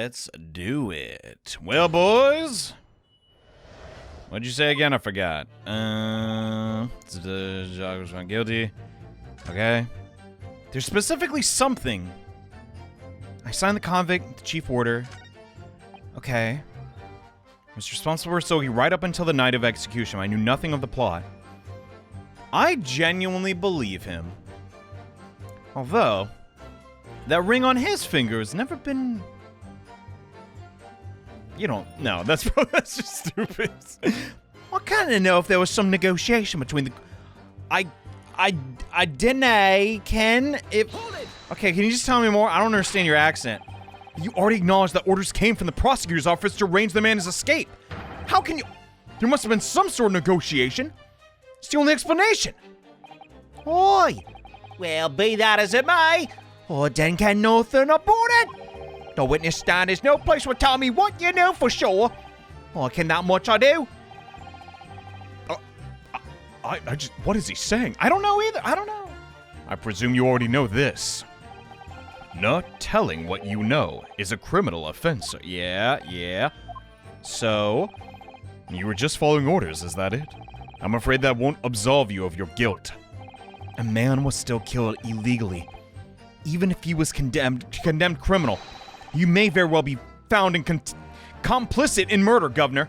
Let's do it. Well, boys. What'd you say again? I forgot. Jacques was found guilty. Okay. There's specifically something. I signed the convict chief order. Okay. I was responsible for Sogi right up until the night of execution. I knew nothing of the plot. I genuinely believe him. Although, that ring on his finger has never been... You don't know. That's just stupid. I kind of know if there was some negotiation between the... I didn't, Ken. Okay, can you just tell me more? I don't understand your accent. You already acknowledged that orders came from the prosecutor's office to arrange the man's escape. How can you... There must have been some sort of negotiation. It's the only explanation. Oi. Well, be that as it may, I didn't get nothing about it. The witness stand is no place for telling me what you know for sure. I can that much I do. I just... What is he saying? I don't know either. I don't know. I presume you already know this. Not telling what you know is a criminal offense. Yeah. So, you were just following orders, is that it? I'm afraid that won't absolve you of your guilt. A man was still killed illegally. Even if he was condemned criminal, you may very well be found complicit in murder, Governor.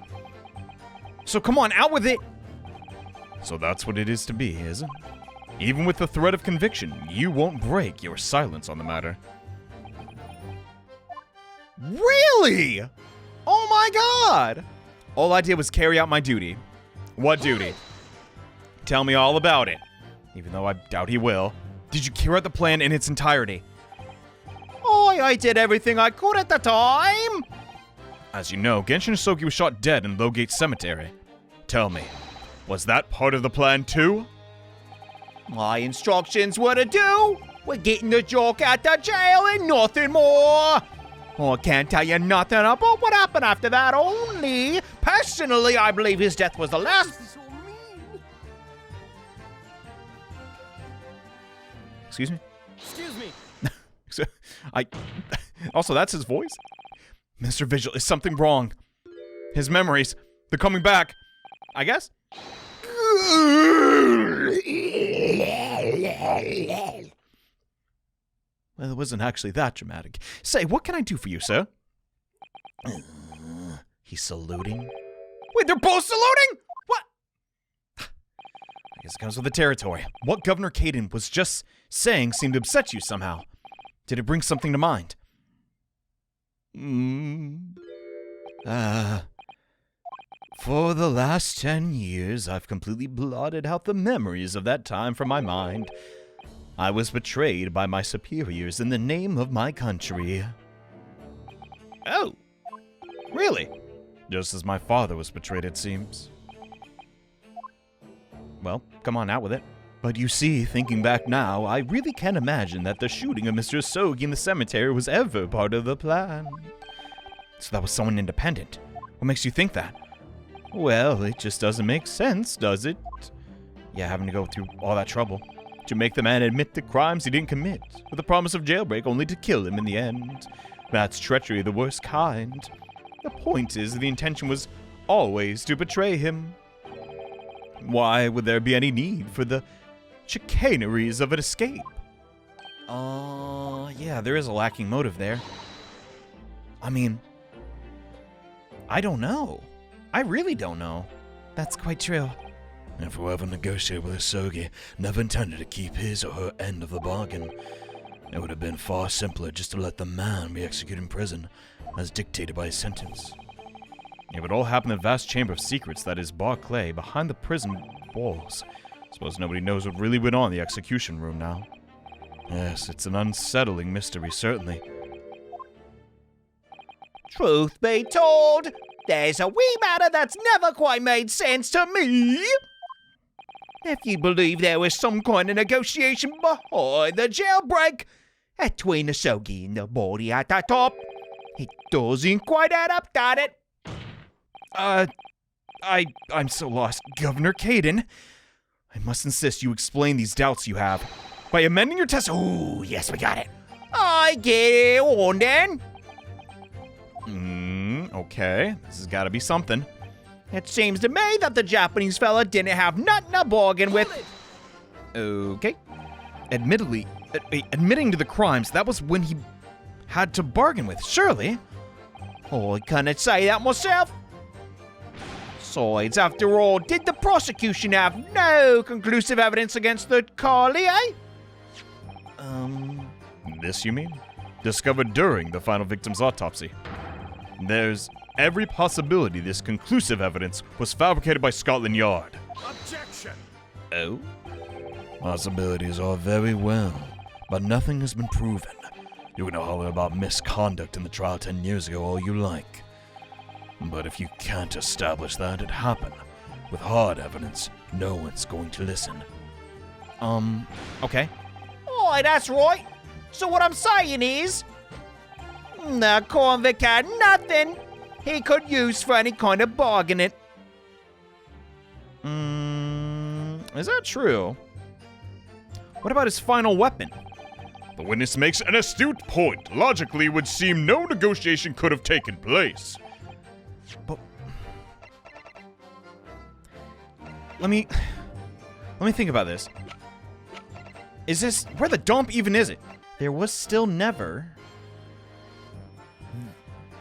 So come on, out with it. So that's what it is to be, is it? Even with the threat of conviction, you won't break your silence on the matter. Really? Oh my god! All I did was carry out my duty. What duty? Tell me all about it. Even though I doubt he will. Did you carry out the plan in its entirety? I did everything I could at the time. As you know, Genshin Sogi was shot dead in Lowgate Cemetery. Tell me, was that part of the plan too? My instructions were to do. We're getting the joke at the jail and nothing more. I can't tell you nothing about what happened after that. Only, personally, I believe his death was the last. Excuse me? Excuse me. Also, that's his voice? Mr. Vigil, is something wrong? His memories, they're coming back. I guess? Well, it wasn't actually that dramatic. Say, what can I do for you, sir? He's saluting? Wait, they're both saluting? What? I guess it comes with the territory. What Governor Caden was just saying seemed to upset you somehow. Did it bring something to mind? For the last 10 years, I've completely blotted out the memories of that time from my mind. I was betrayed by my superiors in the name of my country. Oh, really? Just as my father was betrayed, it seems. Well, come on, out with it. But you see, thinking back now, I really can't imagine that the shooting of Mr. Sogi in the cemetery was ever part of the plan. So that was someone independent. What makes you think that? Well, it just doesn't make sense, does it? Yeah, having to go through all that trouble to make the man admit the crimes he didn't commit, with the promise of jailbreak only to kill him in the end. That's treachery of the worst kind. The point is, the intention was always to betray him. Why would there be any need for the chicaneries of an escape? Yeah, there is a lacking motive there. I mean, I don't know. I really don't know. That's quite true. If whoever negotiated with Sogi never intended to keep his or her end of the bargain, it would have been far simpler just to let the man be executed in prison, as dictated by his sentence. It would all happen in the vast chamber of secrets that is Barclay, behind the prison walls. Suppose nobody knows what really went on in the execution room now. Yes, it's an unsettling mystery, certainly. Truth be told, there's a wee matter that's never quite made sense to me. If you believe there was some kind of negotiation behind the jailbreak between the Sogi and the body at the top, it doesn't quite add up, does it? I'm so lost. Governor Caden, I must insist you explain these doubts you have by amending your test. Oh, yes, we got it. I get it on then. Okay. This has got to be something. It seems to me that the Japanese fella didn't have nothing to bargain with. Okay. Admitting to the crimes, that was when he had to bargain with, surely. Oh, I couldn't say that myself. Besides, after all, did the prosecution have no conclusive evidence against the Carly, eh? This you mean? Discovered during the final victim's autopsy. There's every possibility this conclusive evidence was fabricated by Scotland Yard. Objection! Oh? Possibilities are very well, but nothing has been proven. You can holler about misconduct in the trial 10 years ago all you like. But if you can't establish that it happened, with hard evidence, no one's going to listen. Okay. Oh, that's right. So what I'm saying is, the convict had nothing he could use for any kind of bargaining. Is that true? What about his final weapon? The witness makes an astute point. Logically, it would seem no negotiation could have taken place. But let me think about this. Is this where the dump even is it? There was still never.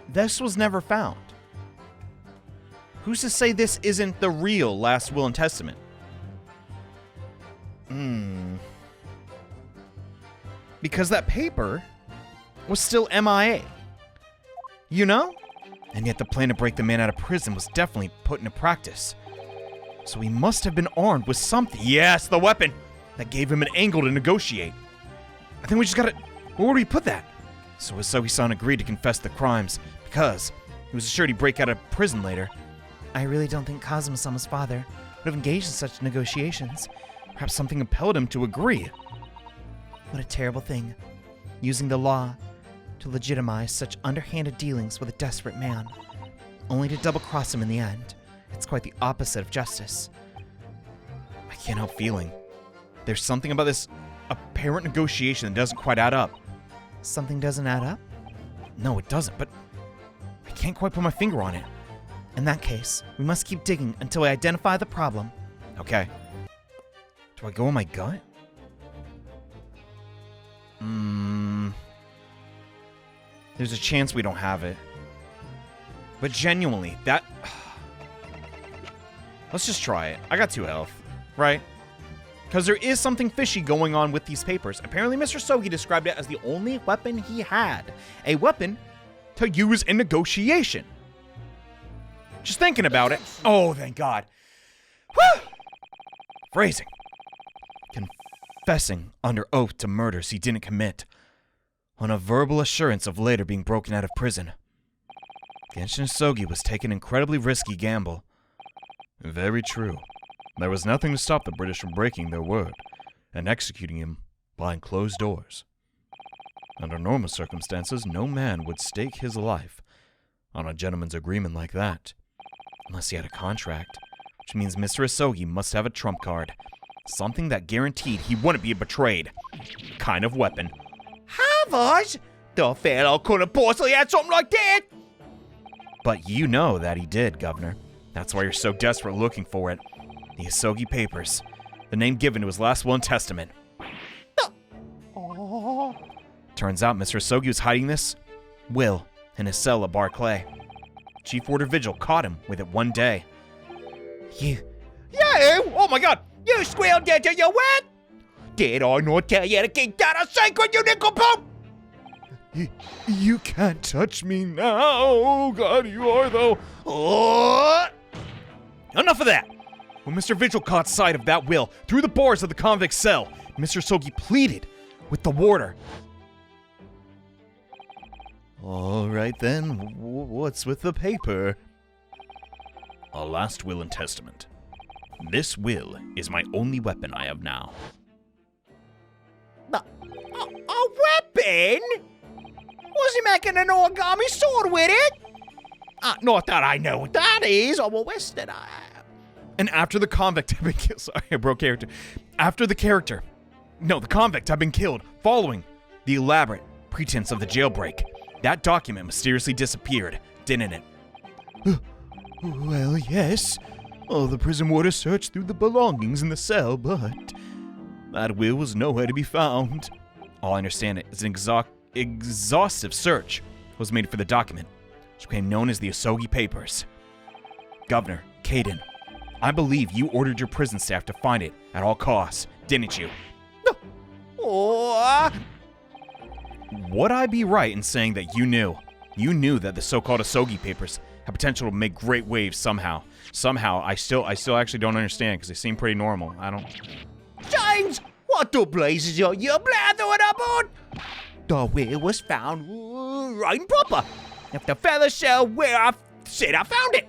This was never found. Who's to say this isn't the real last will and testament? Because that paper was still MIA. You know? And yet the plan to break the man out of prison was definitely put into practice. So he must have been armed with something. Yes, the weapon! That gave him an angle to negotiate. I think we just gotta... Where would we put that? So Asogi-san agreed to confess the crimes, because he was assured he'd break out of prison later. I really don't think Kazuma-sama's father would have engaged in such negotiations. Perhaps something impelled him to agree. What a terrible thing. Using the law to legitimize such underhanded dealings with a desperate man, only to double-cross him in the end. It's quite the opposite of justice. I can't help feeling there's something about this apparent negotiation that doesn't quite add up. Something doesn't add up? No, it doesn't, but I can't quite put my finger on it. In that case, we must keep digging until we identify the problem. Okay. Do I go with my gut? There's a chance we don't have it. But genuinely, that... Let's just try it. I got 2 health, right? Because there is something fishy going on with these papers. Apparently, Mr. Sogi described it as the only weapon he had. A weapon to use in negotiation. Just thinking about it. Oh, thank God. Whew! Phrasing. Confessing under oath to murders he didn't commit. On a verbal assurance of later being broken out of prison. Genshin Sogi was taking an incredibly risky gamble. Very true. There was nothing to stop the British from breaking their word and executing him behind closed doors. Under normal circumstances, no man would stake his life on a gentleman's agreement like that. Unless he had a contract, which means Mr. Asogi must have a trump card. Something that guaranteed he wouldn't be betrayed. Kind of weapon. Have us? The fellow couldn't possibly have something like that. But you know that he did, Governor. That's why you're so desperate looking for it. The Asogi papers. The name given to his last will and testament. Turns out Mr. Asogi was hiding this will in his cell at Barclay. Chief Warder Vigil caught him with it one day. You! Oh my God! You squealed into your wet! Did I not tell you to keep that a secret, you nincompoop? You can't touch me now. Oh, God, you are, though. Enough of that. When Mr. Vigil caught sight of that will through the bars of the convict cell, Mr. Sogi pleaded with the warder. All right, then. What's with the paper? A last will and testament. This will is my only weapon I have now. A weapon? Was he making an origami sword with it? Not that I know what that is. Oh, well, where's that? And after the convict had been killed... Sorry, I broke character. After the convict had been killed, following the elaborate pretense of the jailbreak, That document mysteriously disappeared, didn't it? Well, yes. All the prison warders searched through the belongings in the cell, but that will was nowhere to be found. All I understand is an exhaustive search was made for the document, which became known as the Asogi Papers. Governor, Caden, I believe you ordered your prison staff to find it at all costs, didn't you? Would I be right in saying that you knew that the so-called Asogi Papers had potential to make great waves somehow? Somehow, I still actually don't understand because they seem pretty normal. I don't... James, what the blazes are you blathering about? The will was found right and proper. If the fella cell where I said I found it.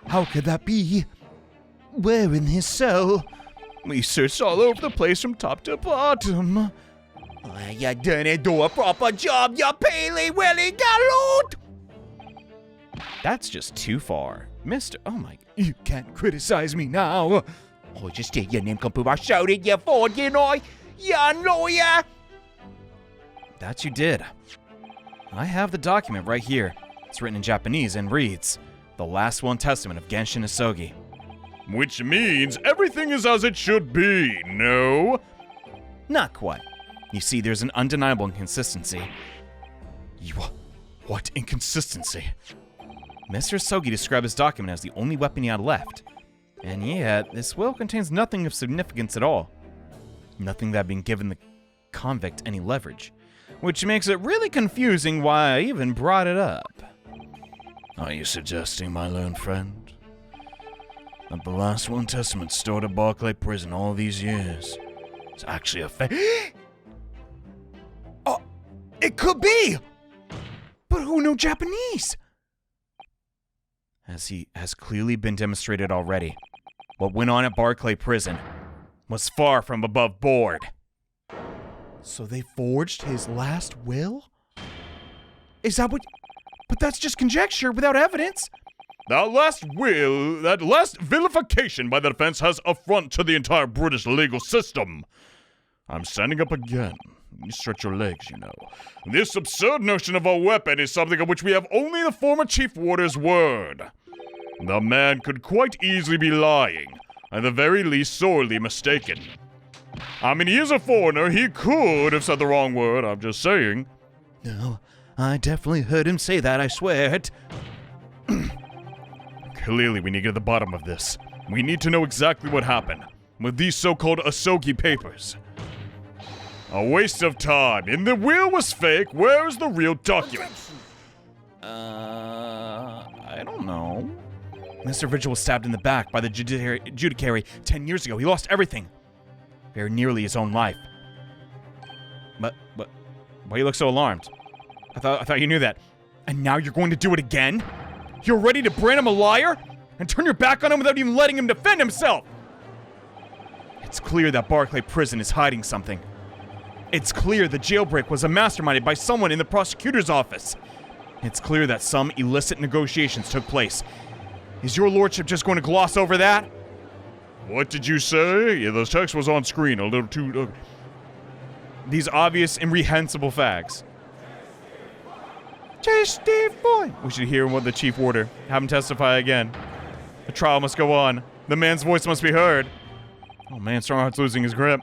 How could that be? Where in his cell? We searched all over the place from top to bottom. You didn't do a proper job, you peely willy galoot! That's just too far. Mister, oh my... You can't criticize me now. Oh, just take your name come prove I shouted you for, you know, you lawyer. That you did. I have the document right here. It's written in Japanese and reads, The Last Will and Testament of Genshin Asogi. Which means everything is as it should be, no? Not quite. You see, there's an undeniable inconsistency. What inconsistency? Mr. Asogi described his document as the only weapon he had left. And yet, this will contains nothing of significance at all. Nothing that had been given the convict any leverage. Which makes it really confusing why I even brought it up. Are you suggesting, my learned friend, that the last will and testament stored at Barclay Prison all these years is actually a fake? Oh, it could be! But who knew Japanese? As he has clearly been demonstrated already, what went on at Barclay Prison was far from above board. So they forged his last will? Is that what... But that's just conjecture without evidence. That last vilification by the defense has affront to the entire British legal system. I'm standing up again. You stretch your legs, you know. This absurd notion of a weapon is something of which we have only the former chief warder's word. The man could quite easily be lying, at the very least sorely mistaken. I mean, he is a foreigner. He could have said the wrong word. I'm just saying. No, I definitely heard him say that, I swear it. Clearly, we need to get to the bottom of this. We need to know exactly what happened with these so-called Asogi Papers. A waste of time. And the will was fake. Where is the real document? I don't know. Mr. Vigil was stabbed in the back by the judiciary 10 years ago. He lost everything. Very nearly his own life. But, why you look so alarmed? I thought you knew that. And now you're going to do it again? You're ready to brand him a liar? And turn your back on him without even letting him defend himself? It's clear that Barclay Prison is hiding something. It's clear the jailbreak was masterminded by someone in the prosecutor's office. It's clear that some illicit negotiations took place. Is your lordship just going to gloss over that? What did you say? Yeah, the text was on screen a little too... These obvious and reprehensible facts. Testify! We should hear what the chief order. Have him testify again. The trial must go on. The man's voice must be heard. Oh man, Stronghart's losing his grip.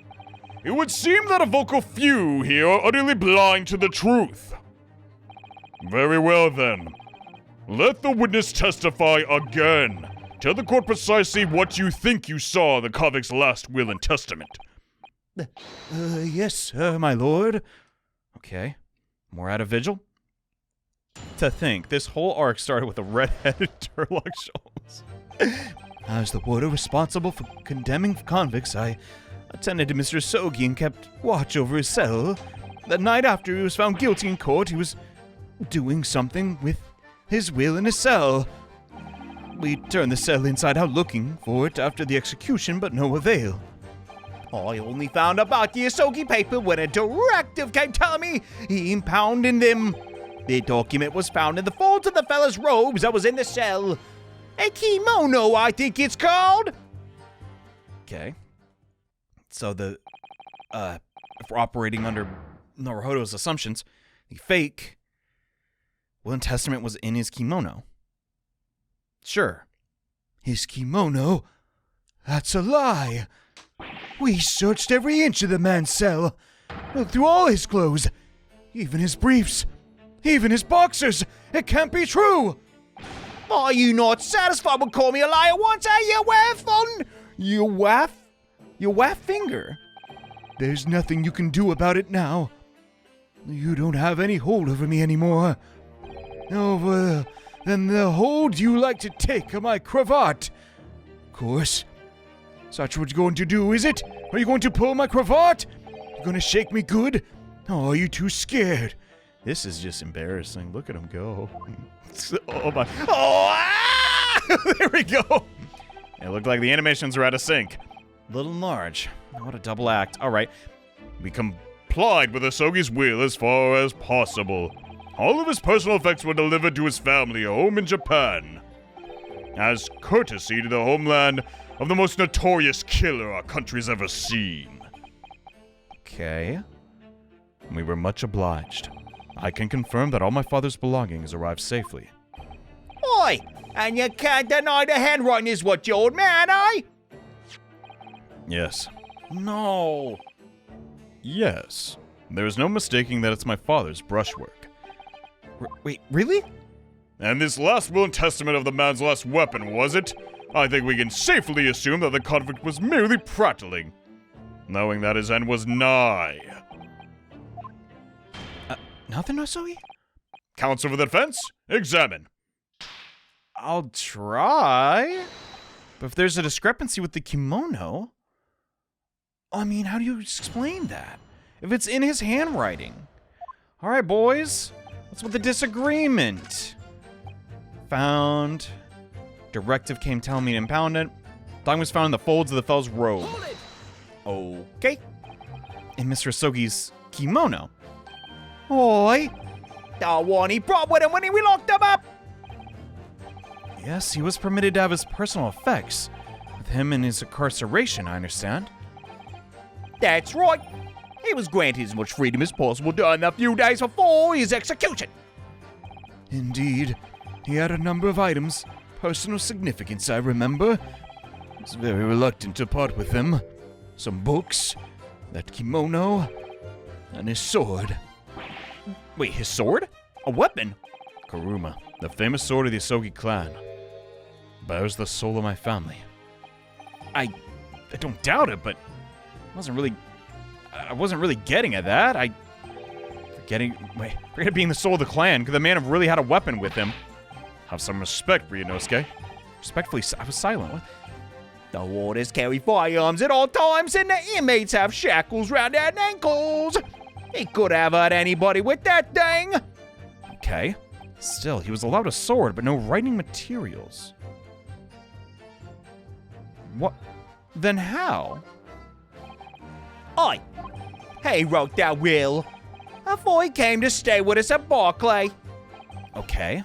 It would seem that a vocal few here are utterly blind to the truth. Very well then. Let the witness testify again. Tell the court precisely what you think you saw in the convict's last will and testament. Yes, sir, my lord. Okay. More out of Vigil? To think, this whole arc started with a red-headed Turlock Schultz. As the warder responsible for condemning convicts, I attended to Mr. Asogi and kept watch over his cell. The night after he was found guilty in court, he was doing something with his will in his cell. We turned the cell inside out looking for it after the execution, but no avail. I only found about the Asogi paper when a directive came telling me he impounded them. The document was found in the folds of the fella's robes that was in the cell. A kimono, I think it's called. Okay. So if we're operating under Naruhodo's assumptions, The fake will and testament was in his kimono. Sure. His kimono? That's a lie. We searched every inch of the man's cell. Looked through all his clothes. Even his briefs. Even his boxers. It can't be true. Are you not satisfied with calling me a liar once, you waffle? You waff finger. There's nothing you can do about it now. You don't have any hold over me anymore. Over than the hold you like to take of my cravat. Of course. Such what you're going to do, is it? Are you going to pull my cravat? You going to shake me good? Oh, are you too scared? This is just embarrassing. Look at him go. Oh my. Oh! Ah! There we go. It looked like the animations were out of sync. Little and large. What a double act. All right. We complied with Asogi's will as far as possible. All of his personal effects were delivered to his family home in Japan, as courtesy to the homeland of the most notorious killer our country's ever seen. Okay. We were much obliged. I can confirm that all my father's belongings arrived safely. Oi! And you can't deny the handwriting is what you old man, eh? Yes. No. Yes. There is no mistaking that it's my father's brushwork. Wait, really? And this last will and testament of the man's last weapon, was it? I think we can safely assume that the convict was merely prattling, knowing that his end was nigh. Nothing, Asogi? Counsel for the defense, examine. I'll try. But if there's a discrepancy with the kimono, I mean, how do you explain that? If it's in his handwriting. All right, boys. What's with the disagreement? Found. Directive came telling me to impound it. Dong was found in the folds of the fellow's robe. Okay. In Mr. Asogi's kimono. Oi. The one he brought with him when we locked him up. Yes, he was permitted to have his personal effects. With him in his incarceration, I understand. That's right. He was granted as much freedom as possible during a few days before his execution. Indeed. He had a number of items. Personal significance, I remember. I was very reluctant to part with them. Some books, that kimono, and his sword. Wait, his sword? A weapon? Kuruma, the famous sword of the Asogi clan. Bears the soul of my family. I don't doubt it, but I wasn't really getting at that. Forget being the soul of the clan, because the man really had a weapon with him. Have some respect, Ryunosuke. Respectfully, I was silent. What? The warders carry firearms at all times, and the inmates have shackles round their ankles. He could have hurt anybody with that thing. Okay. Still, he was allowed a sword, but no writing materials. What? Then how? He wrote that will before he came to stay with us at Barclay. Okay.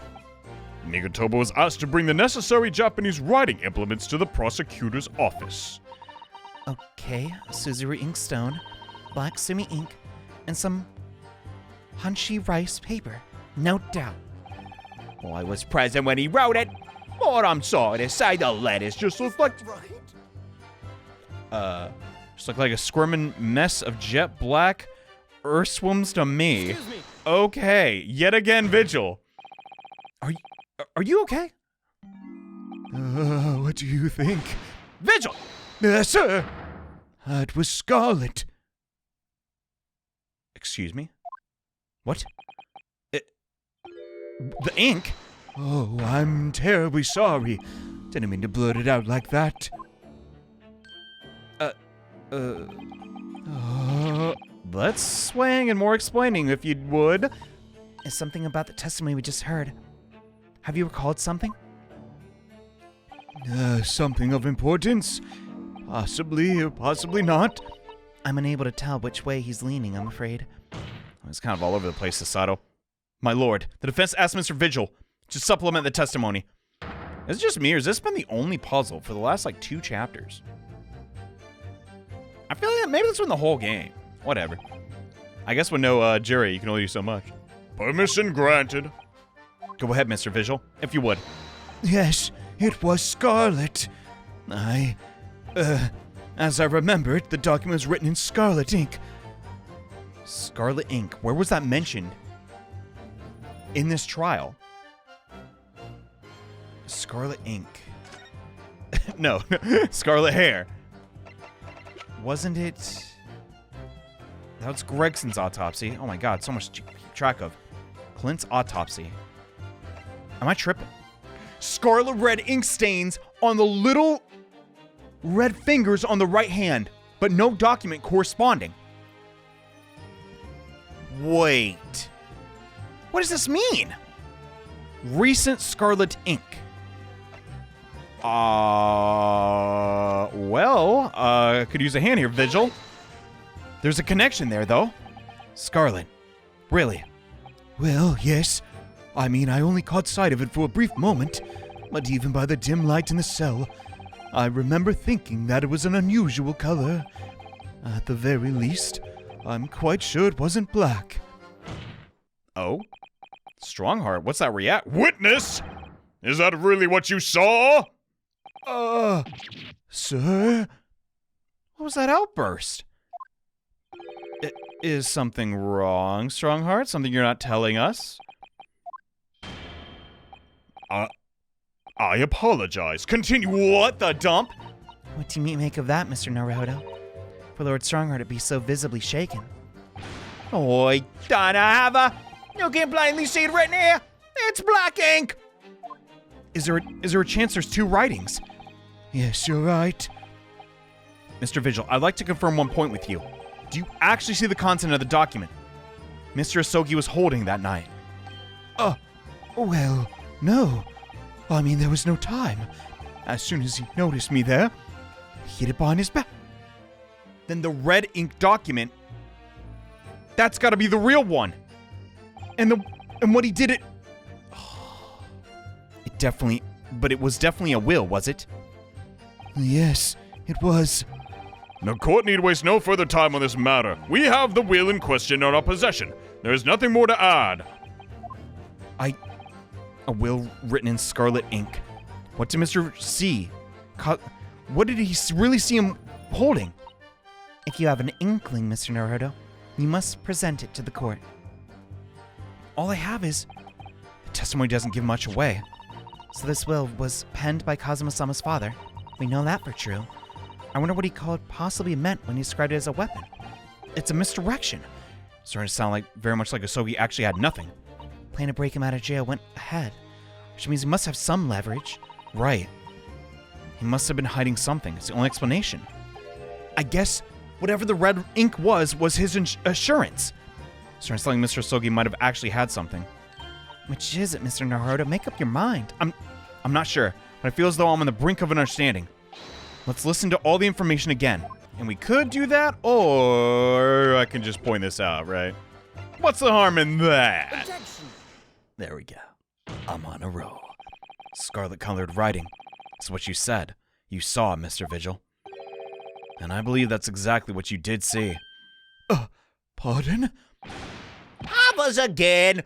Nigatoba was asked to bring the necessary Japanese writing implements to the prosecutor's office. Okay, Suzuru inkstone, black semi ink, and some Hanshi rice paper. No doubt. Well, I was present when he wrote it, but I'm sorry to say the letters just look like... Just look like a squirming mess of jet black earthworms to me. Excuse me. Okay, yet again, Vigil. Are you okay? What do you think? Vigil! Sir! It was Scarlet. Excuse me? What? The ink? Oh, I'm terribly sorry. Didn't mean to blurt it out like that. Let's swing and more explaining, if you would. Is something about the testimony we just heard. Have you recalled something? Something of importance? Possibly or possibly not. I'm unable to tell which way he's leaning, I'm afraid. It's kind of all over the place, Sasato. My lord, the defense asked Mr. Vigil to supplement the testimony. Is it just me, or has this been the only puzzle for the last, 2 chapters? I feel like maybe that's been the whole game. Whatever. I guess with no Jerry, you can only do so much. Permission granted. Go ahead, Mr. Visual, if you would. Yes, it was scarlet. As I remembered, the document was written in scarlet ink. Scarlet ink. Where was that mentioned? In this trial. Scarlet ink. No, scarlet hair. Wasn't it? That was Gregson's autopsy. Oh my god, so much to keep track of. Klint's autopsy. Am I tripping? Scarlet red ink stains on the little red fingers on the right hand, but no document corresponding. Wait. What does this mean? Recent scarlet ink. Could use a hand here, Vigil. There's a connection there, though. Scarlet. Really? Well, yes. I mean, I only caught sight of it for a brief moment, but even by the dim light in the cell, I remember thinking that it was an unusual color. At the very least, I'm quite sure it wasn't black. Oh? Stronghart, what's that react? Witness? Is that really what you saw? Sir? What was that outburst? Is something wrong, Stronghart? Something you're not telling us? I apologize. Continue. What the dump? What do you make of that, Mr. Naruodo? For Lord Stronghart to be so visibly shaken. Oi, don't I have a... You can plainly see it written here. It's black ink. Is there a chance there's two writings? Yes, you're right. Mr. Vigil, I'd like to confirm one point with you. Do you actually see the content of the document Mr. Asogi was holding that night? Well, no. I mean, there was no time. As soon as he noticed me there, he hid it behind his back. Then the red ink document, that's gotta be the real one. And what he did it was definitely a will, was it? Yes, it was. The court need waste no further time on this matter. We have the will in question in our possession. There is nothing more to add. A will written in scarlet ink. What did Mr. see? What did he really see him holding? If you have an inkling, Mr. Naruodo, you must present it to the court. All I have is... The testimony doesn't give much away. So this will was penned by Kazuma-sama's father. We know that for true. I wonder what he possibly meant when he described it as a weapon. It's a misdirection. Starting to sound very much like Asogi actually had nothing. Plan to break him out of jail went ahead, which means he must have some leverage. Right. He must have been hiding something. It's the only explanation. I guess whatever the red ink was his assurance. Starting to sound like Mr. Asogi might have actually had something. Which is it, Mr. Naruodo? Make up your mind. I'm not sure, but I feel as though I'm on the brink of an understanding. Let's listen to all the information again. And we could do that, or I can just point this out, right? What's the harm in that? Objection. There we go. I'm on a roll. Scarlet-colored writing. That's what you said. You saw, Mr. Vigil. And I believe that's exactly what you did see. Pardon? Have us again.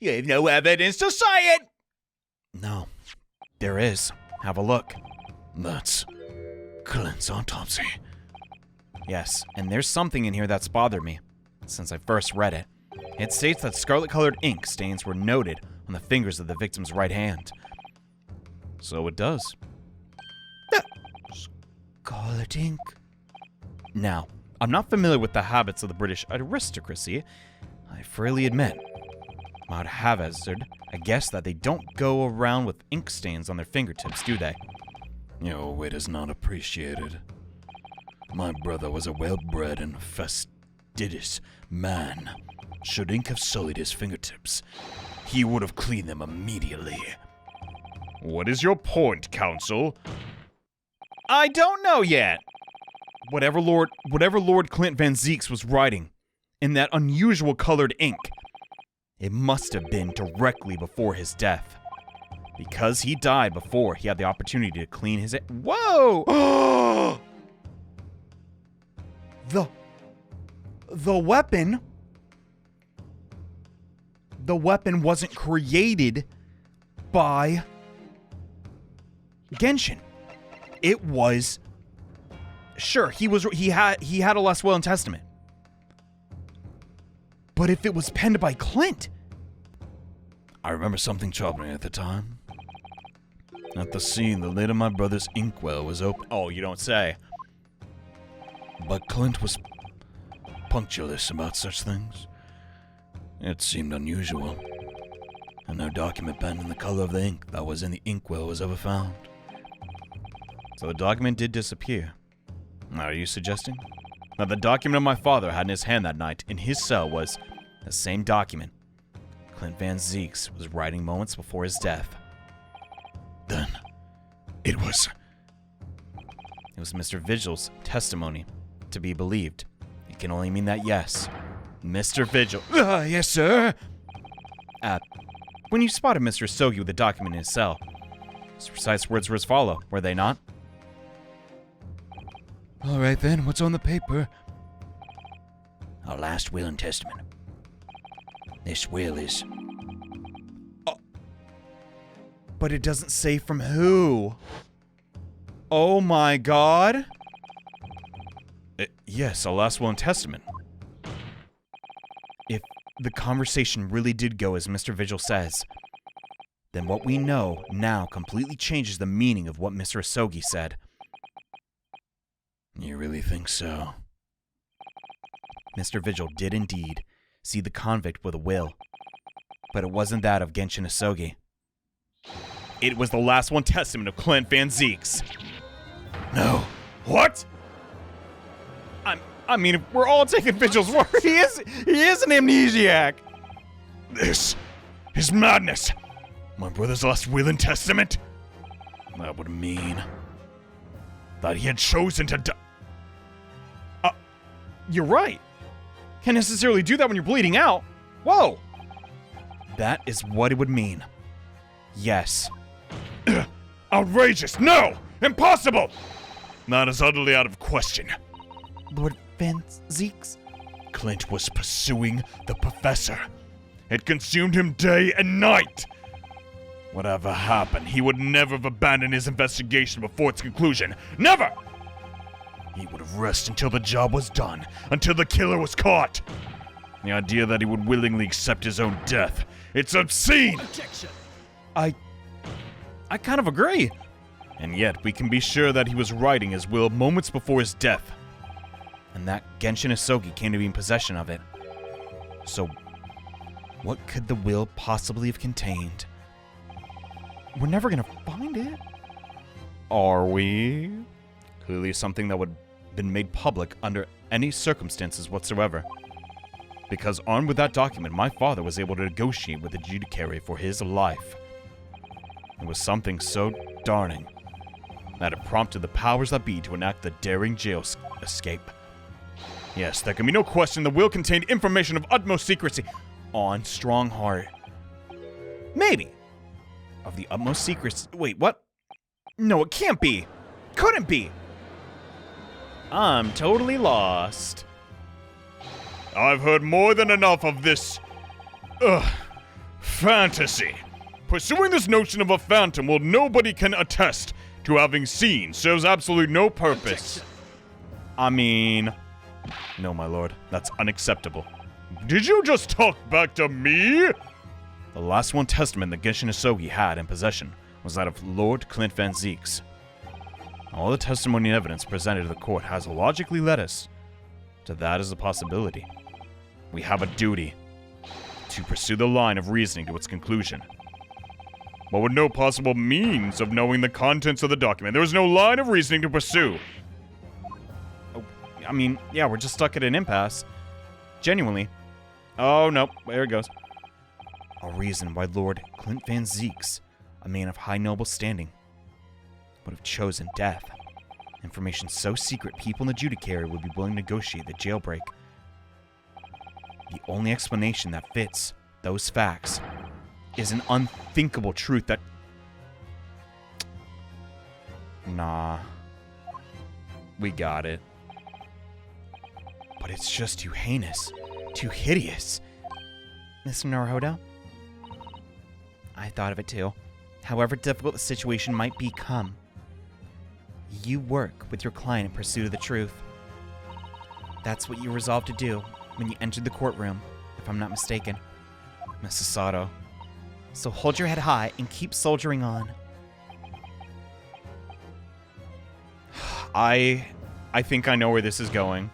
You have no evidence to say it. No. There is. Have a look. That's Klint's autopsy. Yes, and there's something in here that's bothered me since I first read it. It states that scarlet-colored ink stains were noted on the fingers of the victim's right hand. So it does. Scarlet ink? Now, I'm not familiar with the habits of the British aristocracy, I freely admit. I'd hazard a guess that they don't go around with ink stains on their fingertips, do they? Your wit is not appreciated. My brother was a well-bred and fastidious man. Should ink have sullied his fingertips, he would have cleaned them immediately. What is your point, counsel? I don't know yet. Whatever Lord Klint Van Zeeks was writing in that unusual colored ink, it must have been directly before his death. Because he died before he had the opportunity to clean his... Whoa! The weapon the weapon wasn't created by Genshin. It was, sure, he had a last will and testament. But if it was penned by Klint, I remember something troubling at the time. At the scene, the lid of my brother's inkwell was open. oh, you don't say. But Klint was punctilious about such things. It seemed unusual. And no document penned in the color of the ink that was in the inkwell was ever found. So the document did disappear. Are you suggesting that the document my father had in his hand that night in his cell was the same document Klint Van Zieks was writing moments before his death? Then, it was... It was Mr. Vigil's testimony to be believed. It can only mean that, yes. Mr. Vigil. yes, sir. When you spotted Mr. Asogi with the document in his cell, his precise words were as follow, were they not? All right then, what's on the paper? Our last will and testament. This will is... But it doesn't say from who. Oh my god. Yes, a last will and testament. If the conversation really did go as Mr. Vigil says, then what we know now completely changes the meaning of what Mr. Asogi said. You really think so? Mr. Vigil did indeed see the convict with a will, but it wasn't that of Genshin Asogi. It was the last one testament of Klint Van Zieks. No. What? I mean, if we're all taking Vigil's word, he is an amnesiac. This is madness. My brother's last will and testament? That would mean that he had chosen to die. You're right. Can't necessarily do that when you're bleeding out. Whoa. That is what it would mean. Yes. Outrageous! No! Impossible! That is utterly out of question. Lord Van Zieks? Klint was pursuing the professor. It consumed him day and night. Whatever happened, he would never have abandoned his investigation before its conclusion. Never! He would have rested until the job was done, until the killer was caught. The idea that he would willingly accept his own death, it's obscene! Objection. I kind of agree. And yet, we can be sure that he was writing his will moments before his death. And that Genshin Asogi came to be in possession of it. So, what could the will possibly have contained? We're never gonna find it. Are we? Clearly something that would have been made public under any circumstances whatsoever. Because armed with that document, my father was able to negotiate with the judiciary for his life. It was something so darning that it prompted the powers that be to enact the daring jail escape. Yes, there can be no question the will contained information of utmost secrecy on Stronghart. Maybe. Of the utmost secrecy. Wait, what? No, it can't be. Couldn't be. I'm totally lost. I've heard more than enough of this... fantasy. Pursuing this notion of a phantom will nobody can attest to having seen serves absolutely no purpose. I mean... No, my lord. That's unacceptable. Did you just talk back to me? The last one testament that Genshin Asogi had in possession was that of Lord Klint Van Zieks. All the testimony and evidence presented to the court has logically led us to that as a possibility. We have a duty to pursue the line of reasoning to its conclusion. But with no possible means of knowing the contents of the document, there is no line of reasoning to pursue. I mean, yeah, we're just stuck at an impasse. Genuinely. Oh, no. There it goes. A reason why Lord Klint Van Zieks, a man of high noble standing, would have chosen death. Information so secret people in the judiciary would be willing to negotiate the jailbreak. The only explanation that fits those facts is an unthinkable truth that... Nah. We got it. But it's just too heinous. Too hideous. Mr. Naruodo, I thought of it too. However difficult the situation might become, you work with your client in pursuit of the truth. That's what you resolved to do when you entered the courtroom, if I'm not mistaken, Mrs. Sato. So hold your head high and keep soldiering on. I think I know where this is going.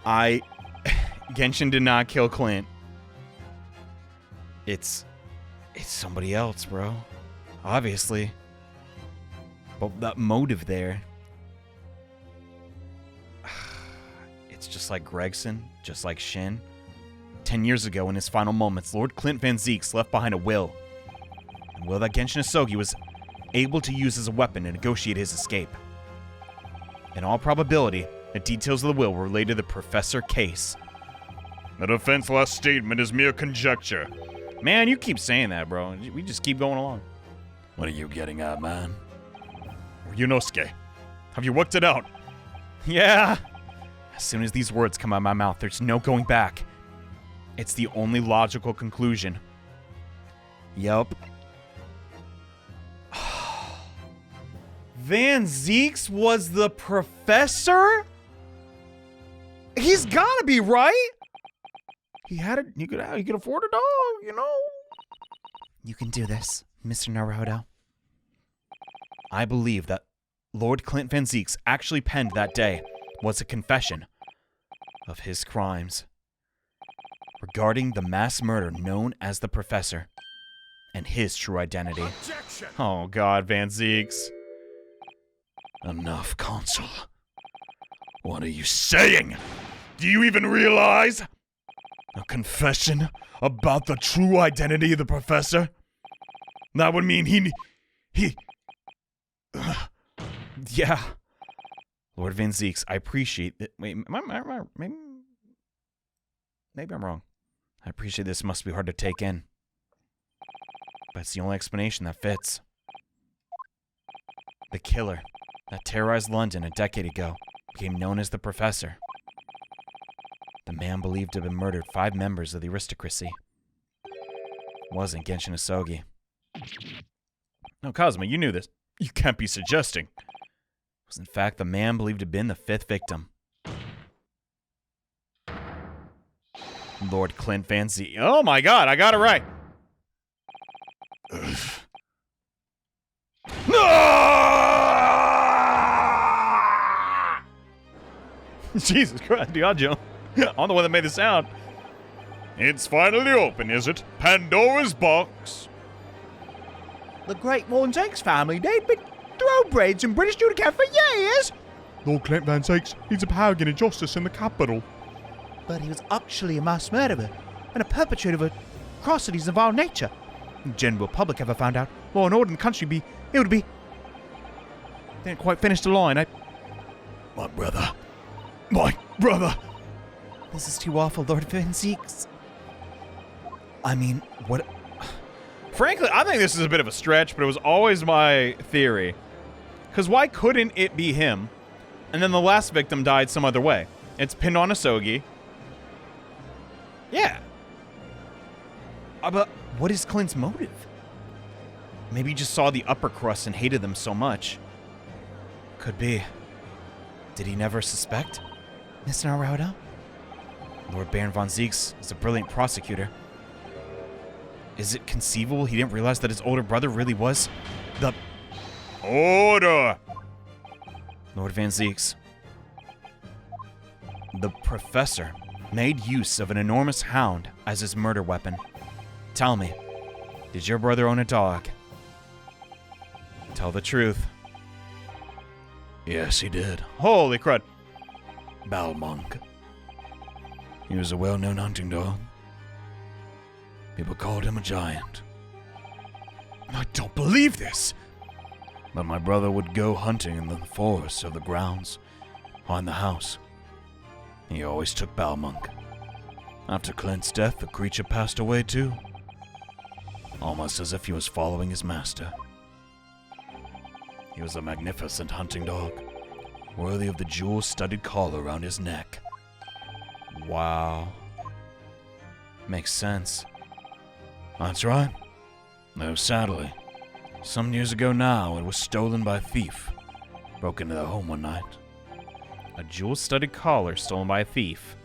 Genshin did not kill Klint. It's somebody else, bro. Obviously. But that motive there. It's just like Gregson, just like Shin. 10 years ago, in his final moments, Lord Klint Van Zieks left behind a will. A will that Genshin Asogi was able to use as a weapon to negotiate his escape. In all probability, the details of the will were related to the Professor case. The defense's last statement is mere conjecture. Man, you keep saying that, bro. We just keep going along. What are you getting at, man? Ryunosuke, have you worked it out? Yeah. As soon as these words come out of my mouth, there's no going back. It's the only logical conclusion. Yup. Van Zieks was the professor? He's gotta be right. He could afford a dog, you know. You can do this, Mr. Naruodo. I believe that Lord Klint Van Zieks actually penned that day was a confession of his crimes regarding the mass murder known as the Professor and his true identity. Objection! Oh God, Van Zieks. Enough, Consul. What are you saying? Do you even realize? A confession about the true identity of the Professor? That would mean he... Yeah. Lord Van Zieks, I appreciate that. Wait, maybe I'm wrong. I appreciate this must be hard to take in. But it's the only explanation that fits. The killer that terrorized London a decade ago became known as the Professor. The man believed to have murdered 5 members of the aristocracy. Wasn't Genshin Asogi. No, Kazuma, you knew this. You can't be suggesting. It was in fact the man believed to have been the 5th victim. Lord Klint Van Zieks. Oh my God, I got it right. Jesus Christ, dude, I'll jump. I'm the one that made the sound. It's finally open, is it? Pandora's box. The Great Von Zieks family, they'd been thoroughbreds in British Judicial for years. Lord Klint Van Zieks, he's a paragon of justice in the capital. But he was actually a mass murderer and a perpetrator of atrocities of our nature. If the general public ever found out, law and order in the country it would be... Didn't quite finish the line. My brother. My brother. This is too awful, Lord Van Zieks. I mean, what... Frankly, I think this is a bit of a stretch, but it was always my theory. Because why couldn't it be him? And then the last victim died some other way. It's pinned on Asogi. Yeah. But what is Klint's motive? Maybe he just saw the upper crust and hated them so much. Could be. Did he never suspect? Mr. Naruodo? Lord Baron Von Zieks is a brilliant prosecutor. Is it conceivable he didn't realize that his older brother really was the... Order! Lord Van Zieks. The Professor made use of an enormous hound as his murder weapon. Tell me, did your brother own a dog? Tell the truth. Yes, he did. Holy crud. Balmonk. He was a well-known hunting dog. People called him a giant. I don't believe this. But my brother would go hunting in the forests of the grounds on the house. He always took Balmonk. After Klint's death, the creature passed away too. Almost as if he was following his master. He was a magnificent hunting dog, worthy of the jewel-studded collar around his neck. Wow. Makes sense. That's right. Though sadly, some years ago now, it was stolen by a thief. Broke into their home one night. A jewel-studded collar stolen by a thief.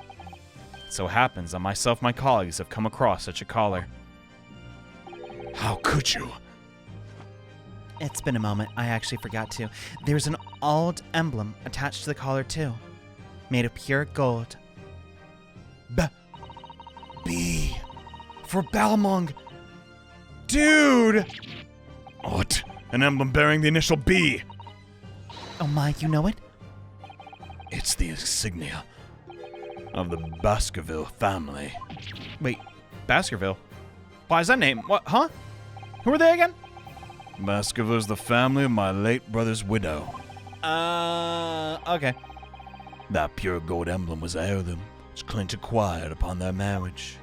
It so happens that myself and my colleagues have come across such a collar. How could you? It's been a moment. I actually forgot to. There's an old emblem attached to the collar, too. Made of pure gold. B. For Balmung. Dude! What? An emblem bearing the initial B. Oh my, you know it? It's the insignia of the Baskerville family. Wait, Baskerville? Why is that name? What, huh? Who are they again? Baskerville's the family of my late brother's widow. Okay. That pure gold emblem was heirloom, which Klint acquired upon their marriage.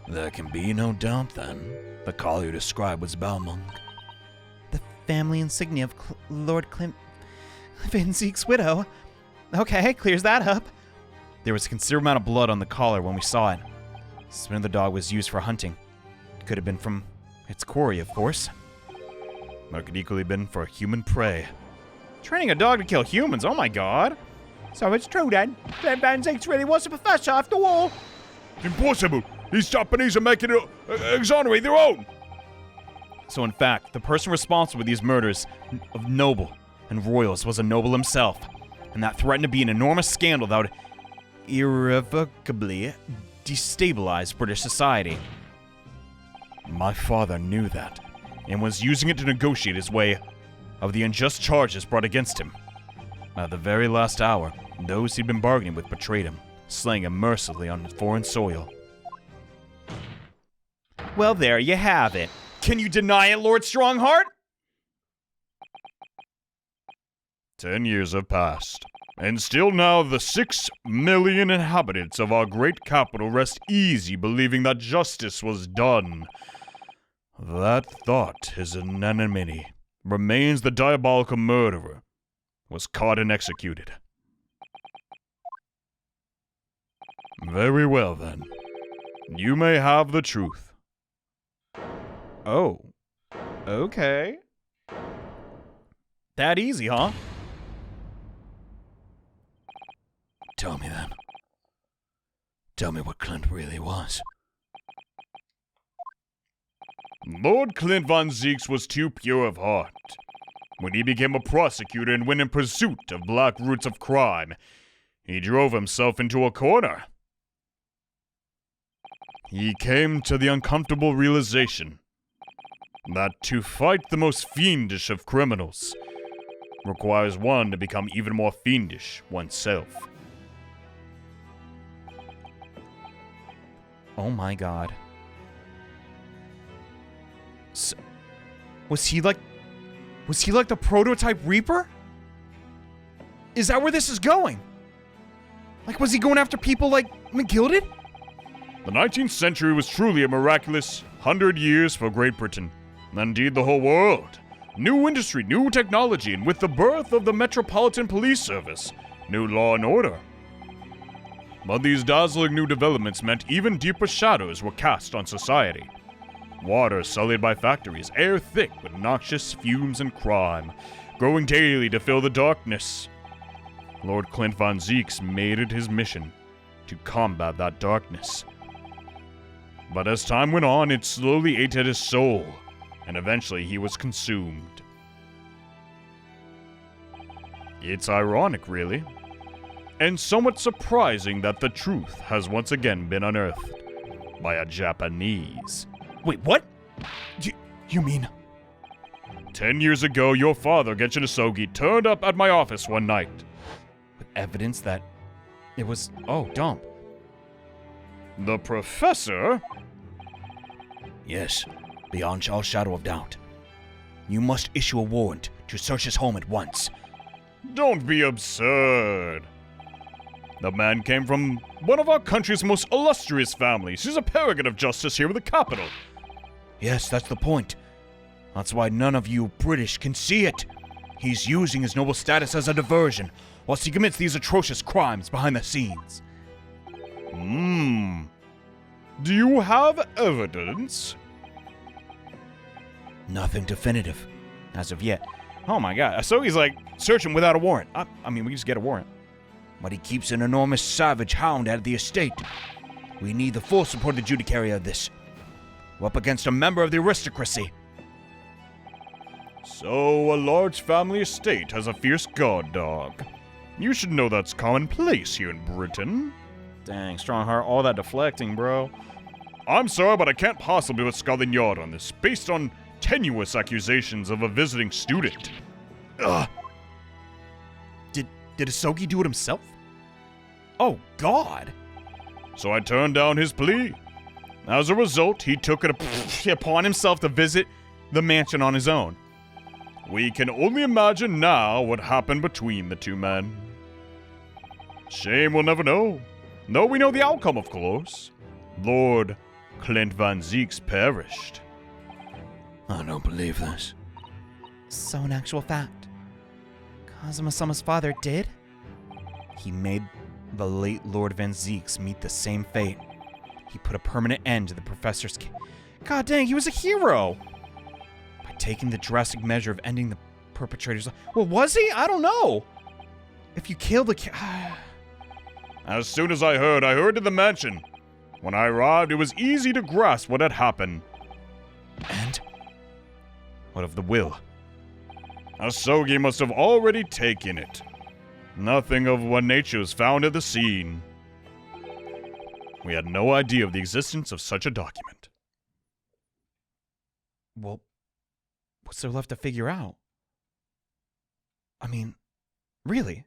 There can be no doubt, then, the collar you described was Balmung. The family insignia of Lord Klint Van Zeke's widow. Okay, clears that up. There was a considerable amount of blood on the collar when we saw it. Skin of the dog was used for hunting. Could have been from its quarry, of course. Or it could equally have been for human prey. Training a dog to kill humans, oh my god. So it's true then. Clint Van Zeeks really was a professor after all. Impossible! These Japanese are making it exonerate their own! So in fact, the person responsible for these murders of noble and royals was a noble himself. And that threatened to be an enormous scandal that would irrevocably destabilize British society. My father knew that, and was using it to negotiate his way of the unjust charges brought against him. At the very last hour, those he'd been bargaining with betrayed him, slaying him mercilessly on foreign soil. Well, there you have it. Can you deny it, Lord Stronghart? 10 years have passed, and still now the 6 million inhabitants of our great capital rest easy believing that justice was done. That thought is an enmity. Remains the diabolical murderer was caught and executed. Very well, then. You may have the truth. Oh. Okay. That easy, huh? Tell me then. Tell me what Klint really was. Lord Klint Van Zeeks was too pure of heart. When he became a prosecutor and went in pursuit of black roots of crime, he drove himself into a corner. He came to the uncomfortable realization that to fight the most fiendish of criminals requires one to become even more fiendish oneself. Oh my god. So, was he like the prototype Reaper? Is that where this is going? Like, was he going after people like McGilded? The 19th century was truly a miraculous 100 years for Great Britain, and indeed the whole world. New industry, new technology, and with the birth of the Metropolitan Police Service, new law and order. But these dazzling new developments meant even deeper shadows were cast on society. Water sullied by factories, air thick with noxious fumes and crime, growing daily to fill the darkness. Lord Klint Van Zeeks made it his mission to combat that darkness. But as time went on, it slowly ate at his soul, and eventually he was consumed. It's ironic, really, and somewhat surprising that the truth has once again been unearthed by a Japanese. Wait, what? You mean... 10 years ago, your father, Genshin Asogi, turned up at my office one night. With evidence that it was... Oh, dump. The professor? Yes, beyond all shadow of doubt. You must issue a warrant to search his home at once. Don't be absurd. The man came from one of our country's most illustrious families. He's a paragon of justice here in the capital. Yes, that's the point. That's why none of you British can see it. He's using his noble status as a diversion, whilst he commits these atrocious crimes behind the scenes. Do you have evidence? Nothing definitive, as of yet. Oh my god. Asogi's like searching without a warrant. I mean, we can just get a warrant. But he keeps an enormous savage hound at the estate. We need the full support of the judiciary of this. We're up against a member of the aristocracy. So, a large family estate has a fierce guard dog. You should know that's commonplace here in Britain. Dang, Stronghart, all that deflecting, bro. I'm sorry, but I can't possibly put Scotland Yard on this, based on tenuous accusations of a visiting student. Ugh. Did Asogi do it himself? Oh, God. So I turned down his plea. As a result, he took it Upon himself to visit the mansion on his own. We can only imagine now what happened between the two men. Shame we'll never know. Though we know the outcome, of course. Lord Klint Van Zieks perished. I don't believe this. So in actual fact, Kazuma-sama's father did? He made the late Lord Van Zieks meet the same fate. He put a permanent end to the professor's God dang, he was a hero! By taking the drastic measure of ending the perpetrator's Well, was he? I don't know! If you kill the As soon as I heard to the mansion. When I arrived, it was easy to grasp what had happened. And? What of the will? Asogi must have already taken it. Nothing of what nature was found at the scene. We had no idea of the existence of such a document. Well, what's there left to figure out? I mean, really?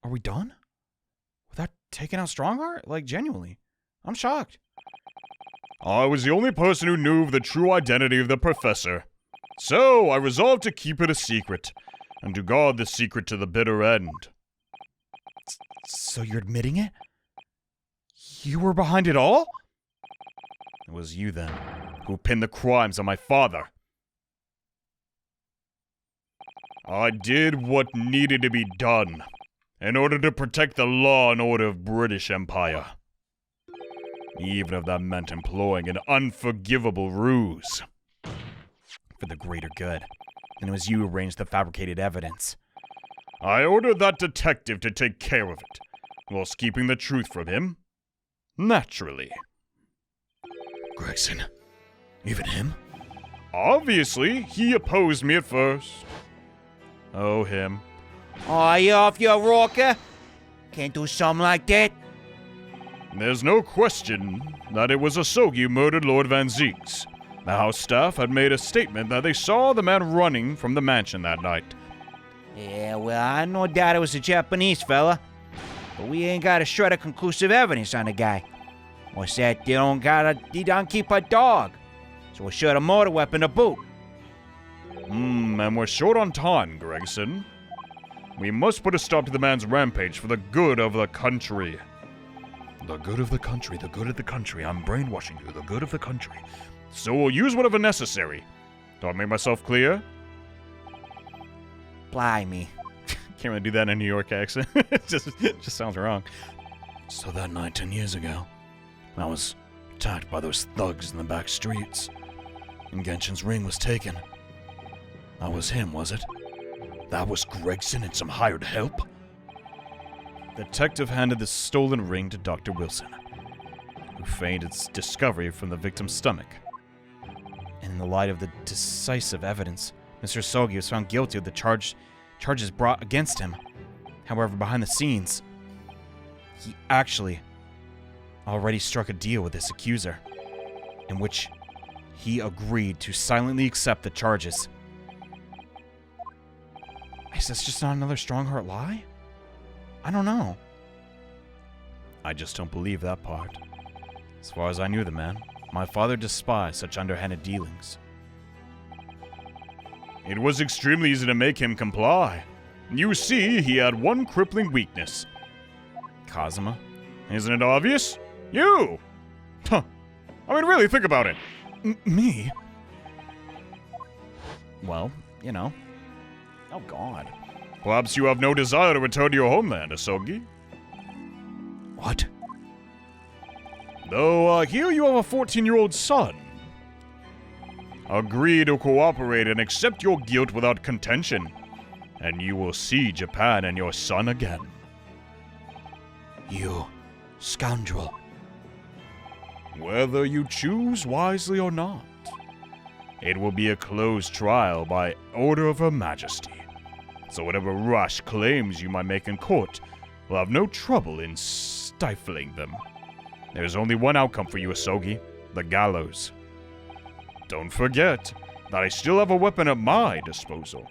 Are we done? Without taking out Stronghart? Like, genuinely. I'm shocked. I was the only person who knew of the true identity of the professor. So, I resolved to keep it a secret, and to guard the secret to the bitter end. So you're admitting it? You were behind it all? It was you, then, who pinned the crimes on my father. I did what needed to be done, in order to protect the law and order of British Empire. Even if that meant employing an unforgivable ruse. For the greater good. And it was you who arranged the fabricated evidence. I ordered that detective to take care of it, whilst keeping the truth from him. Naturally. Gregson? Even him? Obviously, he opposed me at first. Oh, him. Are you off your rocker? Can't do something like that. There's no question that it was Asogi who murdered Lord Van Zieks. The house staff had made a statement that they saw the man running from the mansion that night. Yeah, well, I no doubt it was a Japanese fella. But we ain't got a shred of conclusive evidence on the guy. What's that? He don't keep a dog. So we're short a motor weapon to boot. And we're short on time, Gregson. We must put a stop to the man's rampage for the good of the country. The good of the country, the good of the country. I'm brainwashing you, the good of the country. So we'll use whatever necessary. Do I make myself clear? Blimey. Can't really do that in a New York accent. it just sounds wrong. So that night 10 years ago, I was attacked by those thugs in the back streets. And Genshin's ring was taken. That was him, was it? That was Gregson and some hired help? The detective handed the stolen ring to Dr. Wilson, who feigned its discovery from the victim's stomach. And in the light of the decisive evidence, Mr. Asogi was found guilty of the charges brought against him. However, behind the scenes, he actually already struck a deal with his accuser, in which he agreed to silently accept the charges. Is this just not another Stronghart lie? I don't know. I just don't believe that part. As far as I knew the man, my father despised such underhanded dealings. It was extremely easy to make him comply. You see, he had one crippling weakness. Kazuma? Isn't it obvious? You! Huh. I mean, really, think about it. Me? Well, you know. Oh, God. Perhaps you have no desire to return to your homeland, Asogi? What? Though I hear you have a 14-year-old son. Agree to cooperate and accept your guilt without contention, and you will see Japan and your son again. You scoundrel. Whether you choose wisely or not, it will be a closed trial by order of Her Majesty. So whatever rash claims you might make in court will have no trouble in stifling them. There's only one outcome for you, Asogi, the gallows. Don't forget that I still have a weapon at my disposal.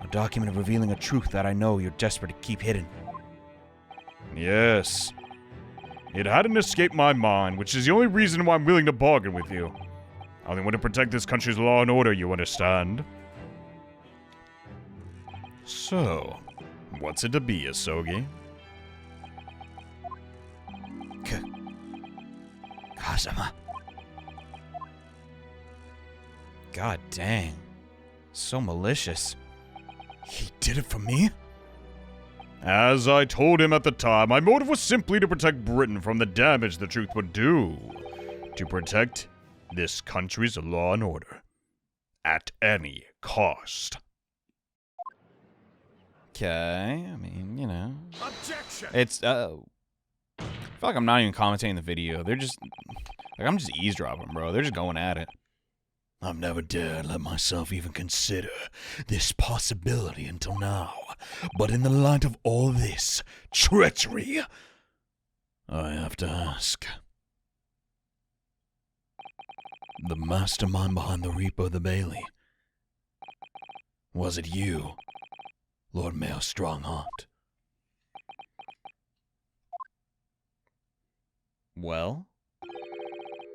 A document revealing a truth that I know you're desperate to keep hidden. Yes. It hadn't escaped my mind, which is the only reason why I'm willing to bargain with you. I only want to protect this country's law and order, you understand? So, what's it to be, Asogi? Kazama. God dang. So malicious. He did it for me? As I told him at the time, my motive was simply to protect Britain from the damage the truth would do. To protect this country's law and order. At any cost. Okay, I mean, you know. Objection! It's, I feel like I'm not even commentating the video. They're just, like, I'm just eavesdropping, bro. They're just going at it. I've never dared let myself even consider this possibility until now. But in the light of all this treachery, I have to ask. The mastermind behind the Reaper of the Bailey. Was it you, Lord Mayor Stronghart? Well?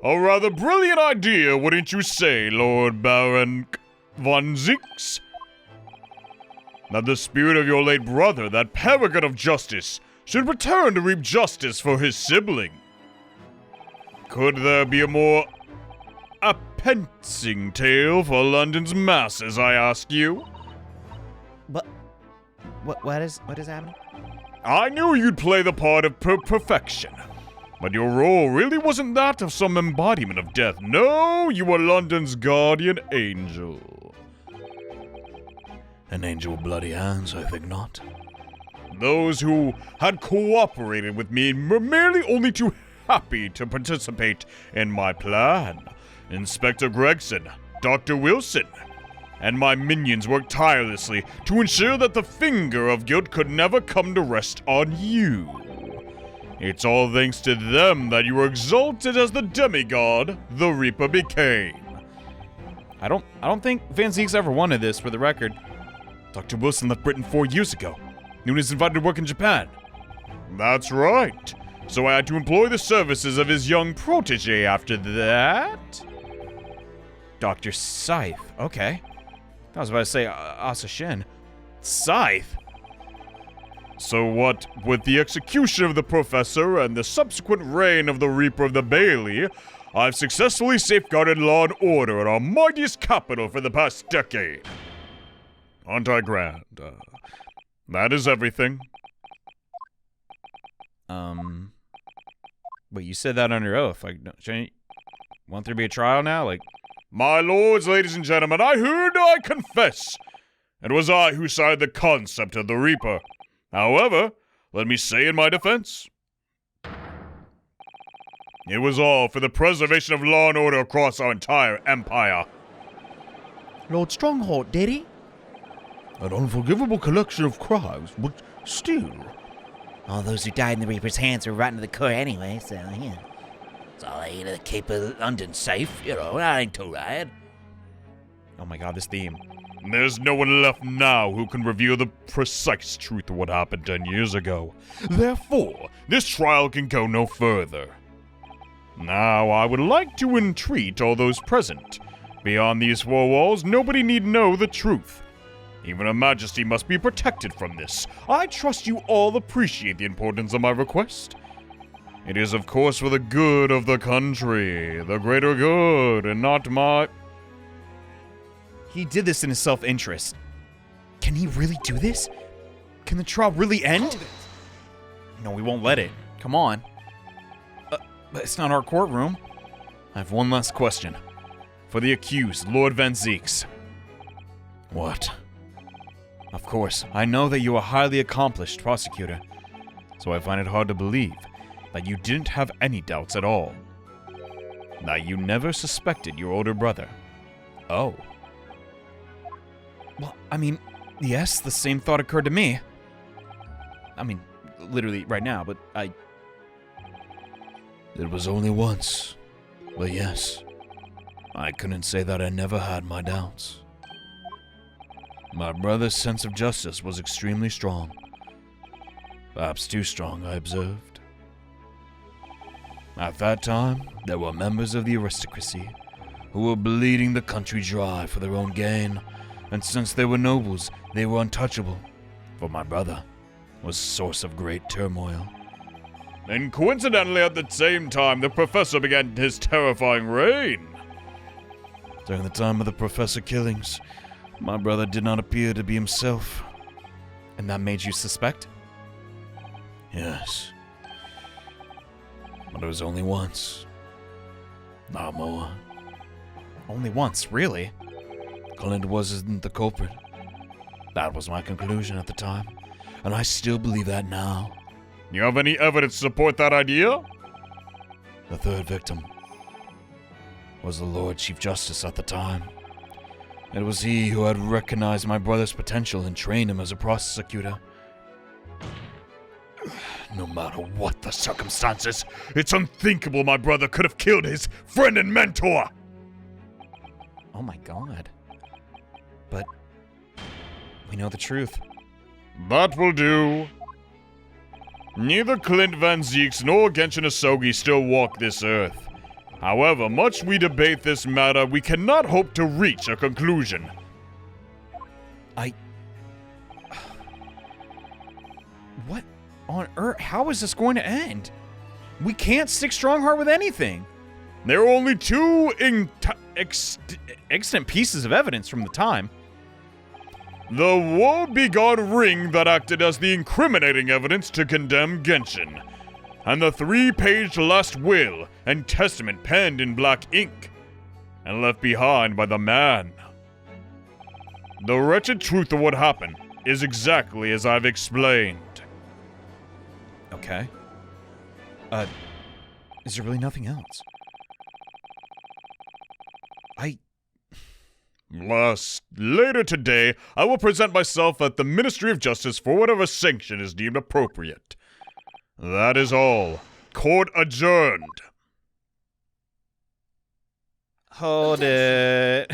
A rather brilliant idea, wouldn't you say, Lord Baron von Zix? That the spirit of your late brother, that paragon of justice, should return to reap justice for his sibling. Could there be a more appensing tale for London's masses, I ask you? What is happening? I knew you'd play the part of perfection. But your role really wasn't that of some embodiment of death. No, you were London's guardian angel. An angel with bloody hands, I think not. Those who had cooperated with me were merely only too happy to participate in my plan. Inspector Gregson, Dr. Wilson, and my minions worked tirelessly to ensure that the finger of guilt could never come to rest on you. It's all thanks to them that you were exalted as the demigod the Reaper became. I don't think Van Ziek's ever wanted this, for the record. Dr. Wilson left Britain 4 years ago. He was invited to work in Japan. That's right. So I had to employ the services of his young protege after that. Dr. Scythe. Okay. I was about to say Asashin. Scythe? So what with the execution of the professor and the subsequent reign of the Reaper of the Bailey, I've successfully safeguarded law and order in our mightiest capital for the past decade. Aren't I grand? That is everything. Wait, you said that under oath. Like, shouldn't you want there to be a trial now? Like, My lords, ladies and gentlemen, I confess. It was I who signed the concept of the Reaper. However, let me say in my defense, it was all for the preservation of law and order across our entire empire. Lord Stronghart, did he? An unforgivable collection of crimes, but still. All those who died in the Reaper's hands were rotten to the core anyway, so yeah. It's all I to keep London safe, you know, that ain't too bad. oh my god, this theme. There's no one left now who can reveal the precise truth of what happened 10 years ago. Therefore, this trial can go no further. Now, I would like to entreat all those present. Beyond these 4 walls, nobody need know the truth. Even Her Majesty must be protected from this. I trust you all appreciate the importance of my request. It is, of course, for the good of the country, the greater good, and not my... He did this in his self-interest. Can he really do this? Can the trial really end? No, we won't let it. Come on. But it's not our courtroom. I have one last question. For the accused, Lord Van Zieks. What? Of course, I know that you are a highly accomplished prosecutor, so I find it hard to believe that you didn't have any doubts at all. That you never suspected your older brother. Oh. Well, I mean, yes, the same thought occurred to me. I mean, literally right now, but It was only once, but yes, I couldn't say that I never had my doubts. My brother's sense of justice was extremely strong. Perhaps too strong, I observed. At that time, there were members of the aristocracy who were bleeding the country dry for their own gain, and since they were nobles, they were untouchable, for my brother was a source of great turmoil. And coincidentally, at the same time, the professor began his terrifying reign. During the time of the professor killings, my brother did not appear to be himself. And that made you suspect? Yes. But it was only once. Not more. Only once, really? Klint wasn't the culprit. That was my conclusion at the time, and I still believe that now. You have any evidence to support that idea? The third victim was the Lord Chief Justice at the time. It was he who had recognized my brother's potential and trained him as a prosecutor. No matter what the circumstances, it's unthinkable my brother could have killed his friend and mentor! Oh my god. But we know the truth. That will do. Neither Klint Van Zieks nor Genshin Asogi still walk this earth. However much we debate this matter, we cannot hope to reach a conclusion. What on earth? How is this going to end? We can't stick Stronghart with anything. There are only two Extant pieces of evidence from the time. the woe-begone ring that acted as the incriminating evidence to condemn Genshin, and the 3-page last will and testament penned in black ink, and left behind by the man. The wretched truth of what happened is exactly as I've explained. Okay. Is there really nothing else? Later today, I will present myself at the Ministry of Justice for whatever sanction is deemed appropriate. That is all. Court adjourned. Hold it.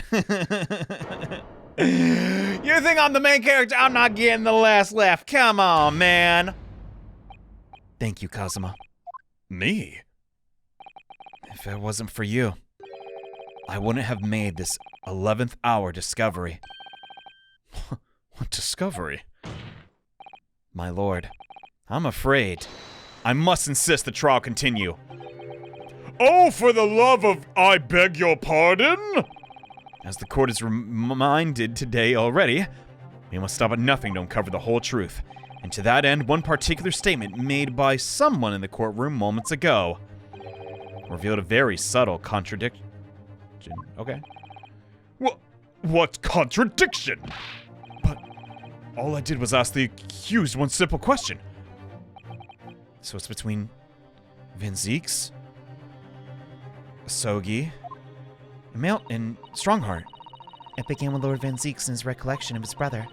You think I'm the main character? I'm not getting the last laugh. Come on, man. Thank you, Kazuma. Me? If it wasn't for you, I wouldn't have made this 11th hour discovery. What discovery? My lord, I'm afraid I must insist the trial continue. Oh, for the love of I beg your pardon? As the court is reminded today already, we must stop at nothing to uncover the whole truth. And to that end, one particular statement made by someone in the courtroom moments ago revealed a very subtle contradiction. Okay. What contradiction? But all I did was ask the accused one simple question. So it's between Van Zieks, Asogi, and Stronghart. It began with Lord Van Zieks and his recollection of his brother,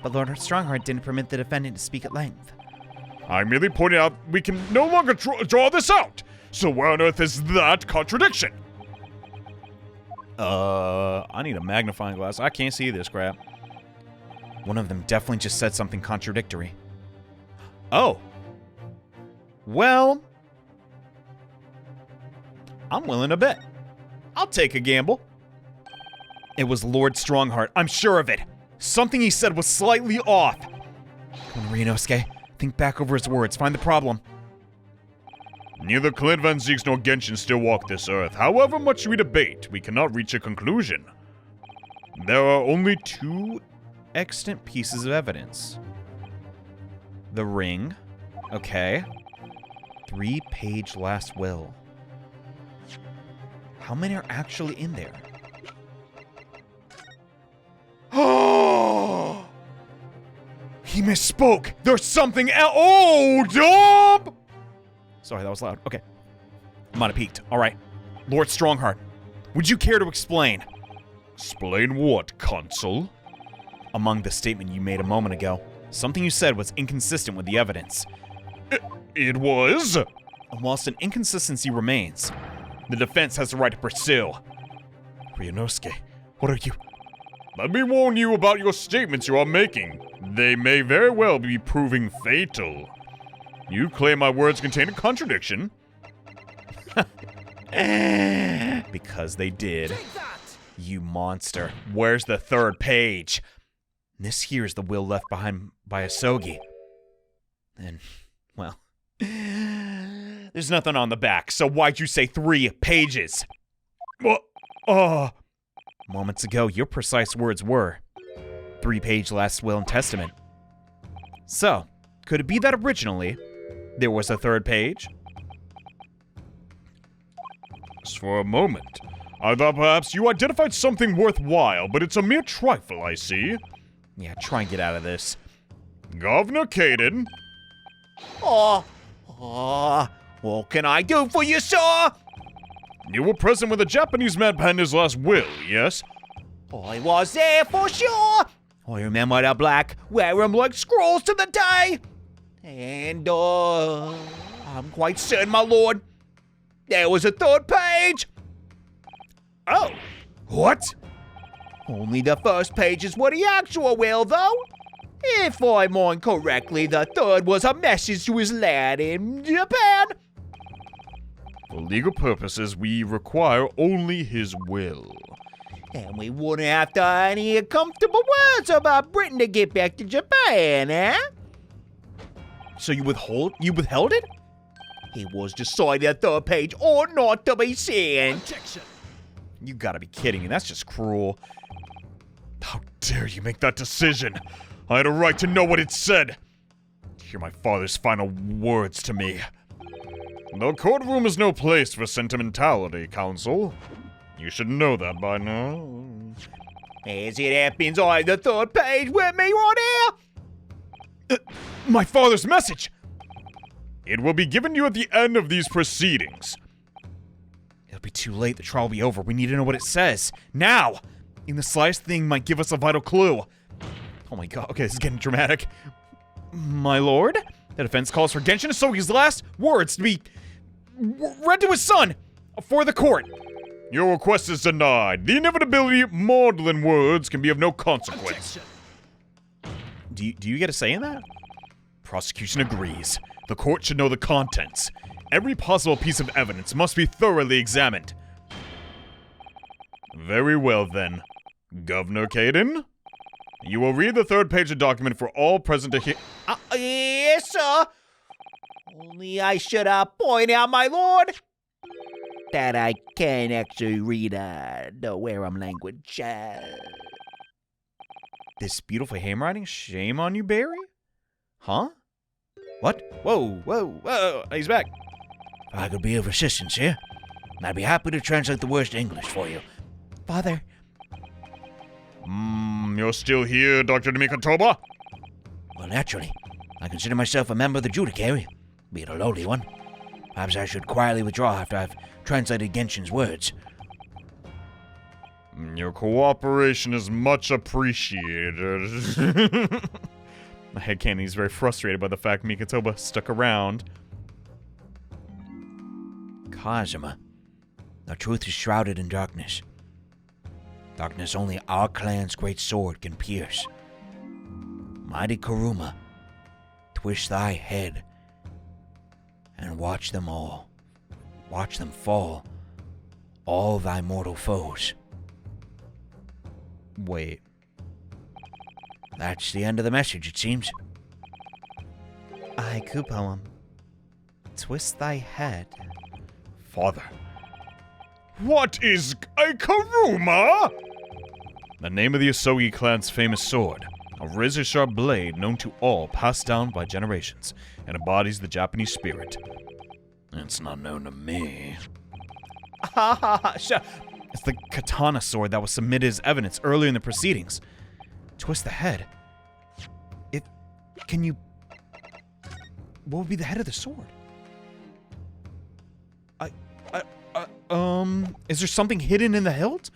but Lord Stronghart didn't permit the defendant to speak at length. I merely pointed out we can no longer draw this out. So where on earth is that contradiction? I need a magnifying glass. I can't see this crap. One of them definitely just said something contradictory. Oh. Well, I'm willing to bet. I'll take a gamble. It was Lord Stronghart. I'm sure of it. Something he said was slightly off. Come on, Ryunosuke. Think back over his words. Find the problem. Neither Klint Van Zieks nor Genshin still walk this earth. However much we debate, we cannot reach a conclusion. There are only two extant pieces of evidence. The ring. Okay. 3-page last will. How many are actually in there? Oh! He misspoke. There's something else. Oh, Dub! Sorry, that was loud. Okay. I'm on a peaked. All right. Lord Stronghart, would you care to explain? Explain what, Consul? Among the statement you made a moment ago, something you said was inconsistent with the evidence. It was? And whilst an inconsistency remains, the defense has the right to pursue. Ryunosuke, what are you... Let me warn you about your statements you are making. They may very well be proving fatal. You claim my words contain a contradiction. Because they did. You monster. Where's the third page? This here is the will left behind by Asogi. And, well, there's nothing on the back, so why'd you say 3 pages? What? Moments ago, your precise words were 3-page last will and testament. So, could it be that originally there was a 3rd page? Just for a moment. I thought perhaps you identified something worthwhile, but it's a mere trifle, I see. Yeah, try and get out of this. Governor Caden. What can I do for you, sir? You were present when the Japanese man penned his last will, yes? I was there for sure. I remember the black, wear 'em like scrolls to the day. And, I'm quite certain, my lord, there was a 3rd page. Oh! What? Only the 1st pages were the actual will, though. If I mind correctly, the 3rd was a message to his lad in Japan. For legal purposes, we require only his will. And we wouldn't have to any uncomfortable words about Britain to get back to Japan, eh? So you withheld it? It was decided the 3rd page ought not to be seen. You gotta be kidding me, that's just cruel. How dare you make that decision? I had a right to know what it said. Hear my father's final words to me. The courtroom is no place for sentimentality, Counsel. You should know that by now. As it happens, I have the 3rd page with me right here. My father's message! It will be given to you at the end of these proceedings. It'll be too late, the trial will be over. We need to know what it says. Now! Even the slightest thing might give us a vital clue. Oh my god, okay, this is getting dramatic. My lord? The defense calls for Genshin Asogi's last words to be read to his son for the court. Your request is denied. The inevitability of maudlin words can be of no consequence. Do you get a say in that? Prosecution agrees. The court should know the contents. Every possible piece of evidence must be thoroughly examined. Very well, then. Governor Caden? You will read the 3rd page of the document for all present to hear. Yes, sir. Only I should point out, my lord, that I can actually read the Wareham language. This beautiful handwriting? Shame on you, Barry? Huh? What? Whoa, he's back. If I could be of assistance here, I'd be happy to translate the words to English for you. Father. You're still here, Dr. Mikotoba? Well, naturally. I consider myself a member of the judiciary, be it a lowly one. Perhaps I should quietly withdraw after I've translated Genshin's words. Your cooperation is much appreciated. My headcanon is very frustrated by the fact Mikotoba stuck around. Kazuma, the truth is shrouded in darkness. Darkness only our clan's great sword can pierce. Mighty Kuruma, twist thy head and watch them all. Watch them fall, all thy mortal foes. Wait. That's the end of the message, it seems. Haiku poem. Twist thy head. Father. What is a Kuruma? The name of the Asogi clan's famous sword, a razor-sharp blade known to all, passed down by generations, and embodies the Japanese spirit. It's not known to me. Ha ha ha! It's the katana sword that was submitted as evidence earlier in the proceedings. Twist the head. Can you... What would be the head of the sword? Is there something hidden in the hilt?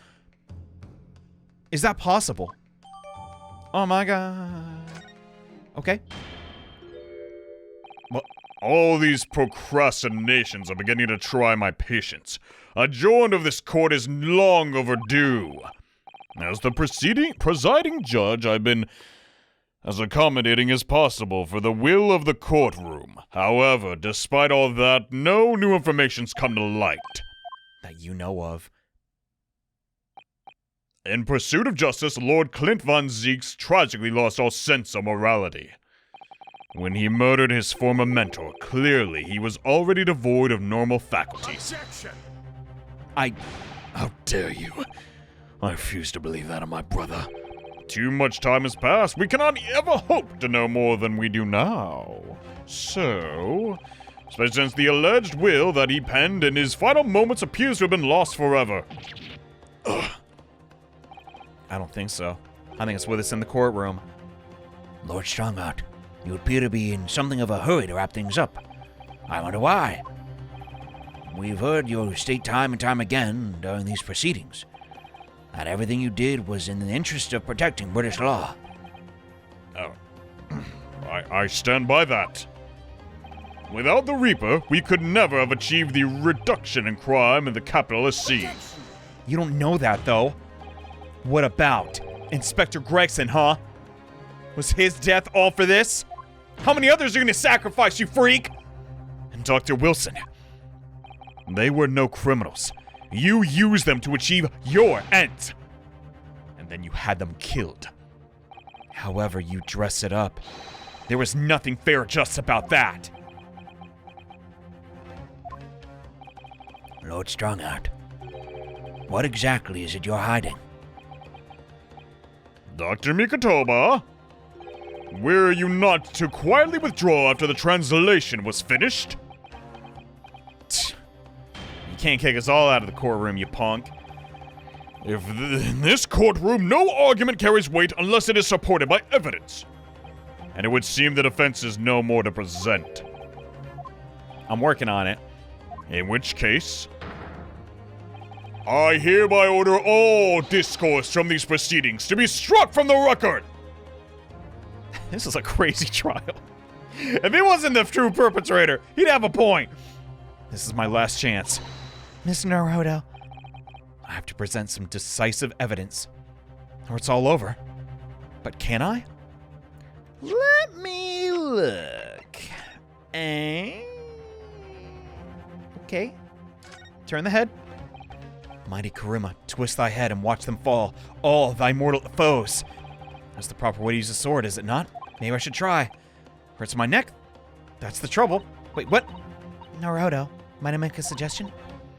Is that possible? Oh my god. Okay. All these procrastinations are beginning to try my patience. Adjournment of this court is long overdue. As the presiding judge, I've been as accommodating as possible for the will of the courtroom. However, despite all that, no new information's come to light. That you know of. In pursuit of justice, Lord Klint von Zieks tragically lost all sense of morality. When he murdered his former mentor, clearly he was already devoid of normal faculties. How dare you? I refuse to believe that of my brother. Too much time has passed. We cannot ever hope to know more than we do now. So, especially since the alleged will that he penned in his final moments appears to have been lost forever. I don't think so. I think it's with us in the courtroom. Lord Stronghart, you appear to be in something of a hurry to wrap things up. I wonder why. We've heard you state time and time again during these proceedings that everything you did was in the interest of protecting British law. I stand by that. Without the Reaper, we could never have achieved the reduction in crime in the capital as seen. You don't know that, though. What about Inspector Gregson, huh? Was his death all for this? How many others are gonna sacrifice, you freak? And Dr. Wilson. They were no criminals. You used them to achieve your ends. And then you had them killed. However you dress it up, there was nothing fair or just about that. Lord Stronghart, what exactly is it you're hiding? Dr. Mikotoba, were you not to quietly withdraw after the translation was finished? You can't kick us all out of the courtroom, you punk. In this courtroom, no argument carries weight unless it is supported by evidence. And it would seem the defense is no more to present. I'm working on it. In which case, I hereby order all discourse from these proceedings to be struck from the record. This is a crazy trial. If he wasn't the true perpetrator, he'd have a point. This is my last chance. Mr. Naruodo, I have to present some decisive evidence, or it's all over. But can I? Let me look. Okay. Turn the head. Mighty Karuma, twist thy head and watch them fall, all thy mortal foes. That's the proper way to use a sword, is it not? Maybe I should try. Hurts my neck? That's the trouble. Wait, what? Naruodo, might I make a suggestion?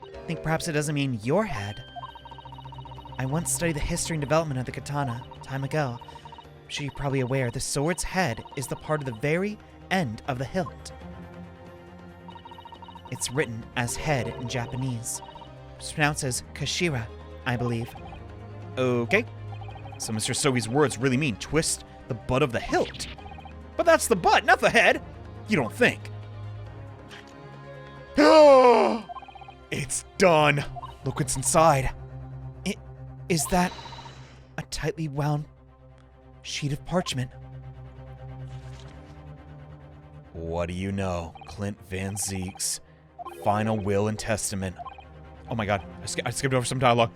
I think perhaps it doesn't mean your head. I once studied the history and development of the katana, time ago. I'm sure you're probably aware the sword's head is the part of the very end of the hilt. It's written as head in Japanese. It's pronounced as kashira, I believe. Okay. So Mr. Sogi's words really mean twist the butt of the hilt. But that's the butt, not the head. You don't think. It's done. Look what's inside. Is that a tightly wound sheet of parchment? What do you know? Klint Van Zieks' final will and testament. Oh my god, I skipped over some dialogue.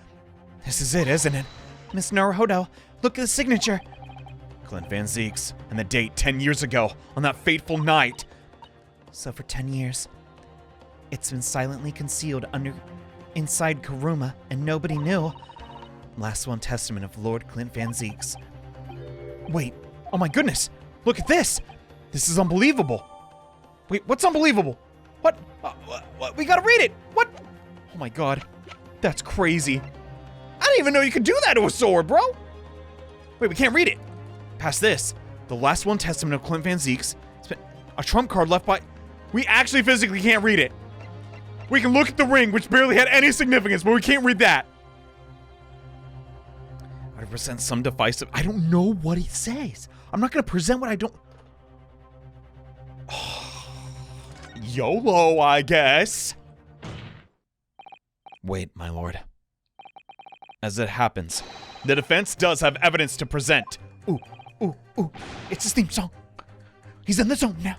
This is it, isn't it? Miss Naruodo, look at the signature. Klint Van Zieks, and the date 10 years ago, on that fateful night. So for 10 years, it's been silently concealed inside Karuma, and nobody knew. Last will and testament of Lord Klint Van Zieks. Wait, oh my goodness, look at this. This is unbelievable. Wait, what's unbelievable? What? We gotta read it. What? Oh my god, that's crazy. I didn't even know you could do that to a sword, bro. Wait, we can't read it. Past this, the last will and testament of Klint Van Zieks. A trump card left by... We actually physically can't read it. We can look at the ring, which barely had any significance, but we can't read that. 100% some divisive. I don't know what he says. I'm not going to present what I don't. YOLO, I guess. Wait, my lord. As it happens, the defense does have evidence to present. Ooh, ooh, ooh. It's his theme song. He's in the zone now.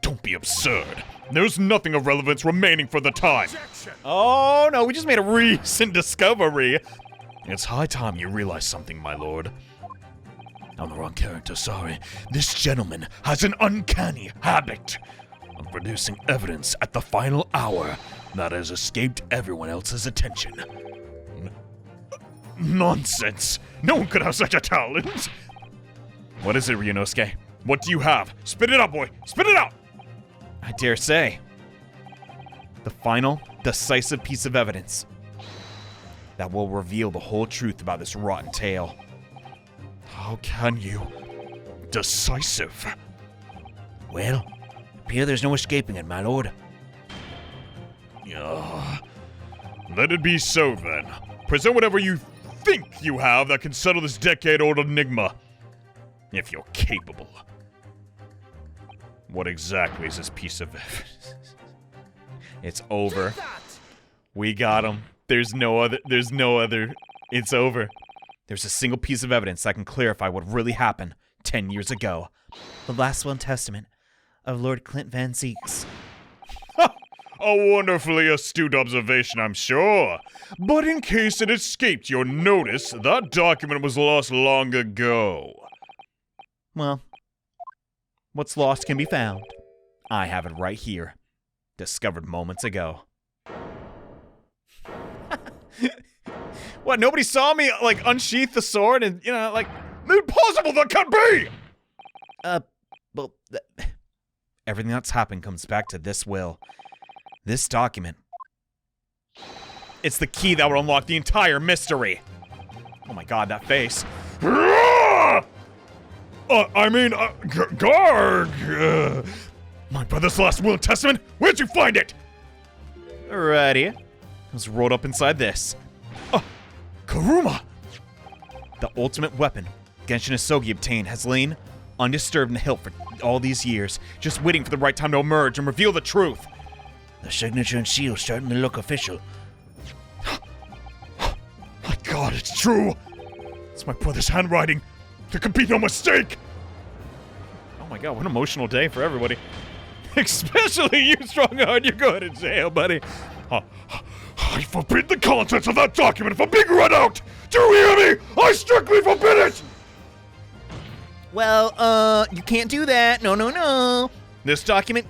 Don't be absurd. There's nothing of relevance remaining for the time. Oh no, we just made a recent discovery. It's high time you realize something, my lord. I'm the wrong character, sorry. This gentleman has an uncanny habit of producing evidence at the final hour that has escaped everyone else's attention. Nonsense! No one could have such a talent! What is it, Ryunosuke? What do you have? Spit it out, boy! Spit it out! I dare say. The final, decisive piece of evidence that will reveal the whole truth about this rotten tale. How can you? Decisive? Well, appear there's no escaping it, my lord. Let it be so, then. Present whatever you think you have that can settle this decade-old enigma. If you're capable. What exactly is this piece of evidence? It's over. We got him. There's no other. It's over. There's a single piece of evidence that can clarify what really happened 10 years ago. The last will and testament of Lord Klint Van Zeeks. A wonderfully astute observation, I'm sure. But in case it escaped your notice, that document was lost long ago. Well, what's lost can be found. I have it right here. Discovered moments ago. What, nobody saw me, like, unsheath the sword and, you know, like... Impossible that can be! Well, everything that's happened comes back to this will. This document. It's the key that would unlock the entire mystery. Oh my god, that face. Garg! My brother's last will and testament? Where'd you find it? Alrighty. It was rolled up inside this. Kuruma! The ultimate weapon Genshin Isogi obtained has lain undisturbed in the hilt for all these years, just waiting for the right time to emerge and reveal the truth. The signature and seal starting to look official. My god, it's true! It's my brother's handwriting. There could be no mistake! Oh my god, what an emotional day for everybody. Especially you, Stronghart. You're going to jail, buddy. I forbid the contents of that document from being read out! Do you hear me? I strictly forbid it! Well, you can't do that. No. This document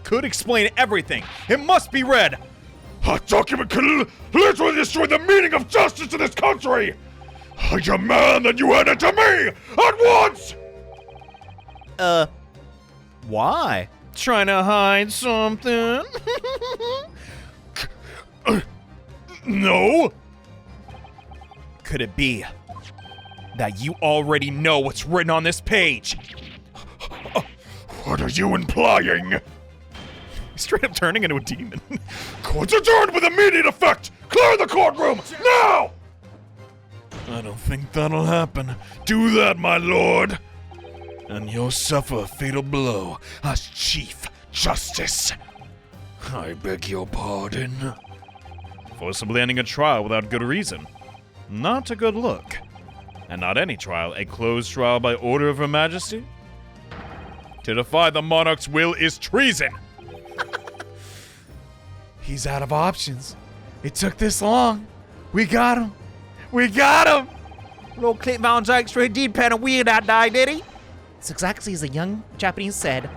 could explain everything. It must be read. That document could literally destroy the meaning of justice in this country! I demand that you hand it to me! At once! Why? Trying to hide something? No? Could it be that you already know what's written on this page? What are you implying? Straight up turning into a demon. Court's adjourned with immediate effect! Clear the courtroom! Now! I don't think that'll happen. Do that, my lord! And you'll suffer a fatal blow as Chief Justice. I beg your pardon. Forcibly ending a trial without good reason. Not a good look. And not any trial, a closed trial by order of Her Majesty? To defy the monarch's will is treason! He's out of options. It took this long. We got him. We got him! Lord Klint Van Zeeks sure did pen a weird that day, did he? It's exactly as the young Japanese said.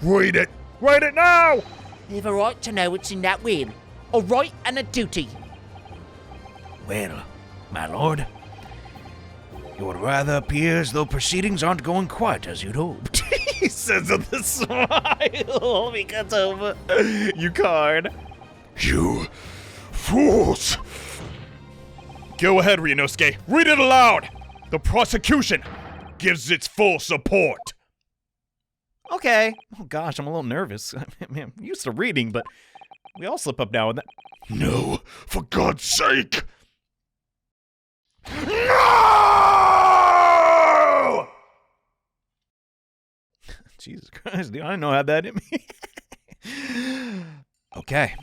Read it! Read it now! They've a right to know what's in that will. A right and a duty. Well, my lord, it would rather appear as though proceedings aren't going quite as you'd hoped. He says with a smile. He cuts over. You card. You fools! Go ahead, Ryunosuke. Read it aloud! The prosecution gives its full support. Okay. Oh gosh, I'm a little nervous. I'm used to reading, but We all slip up now and then. No, for God's sake! No! Jesus Christ, dude, I didn't know I had that in me. Okay.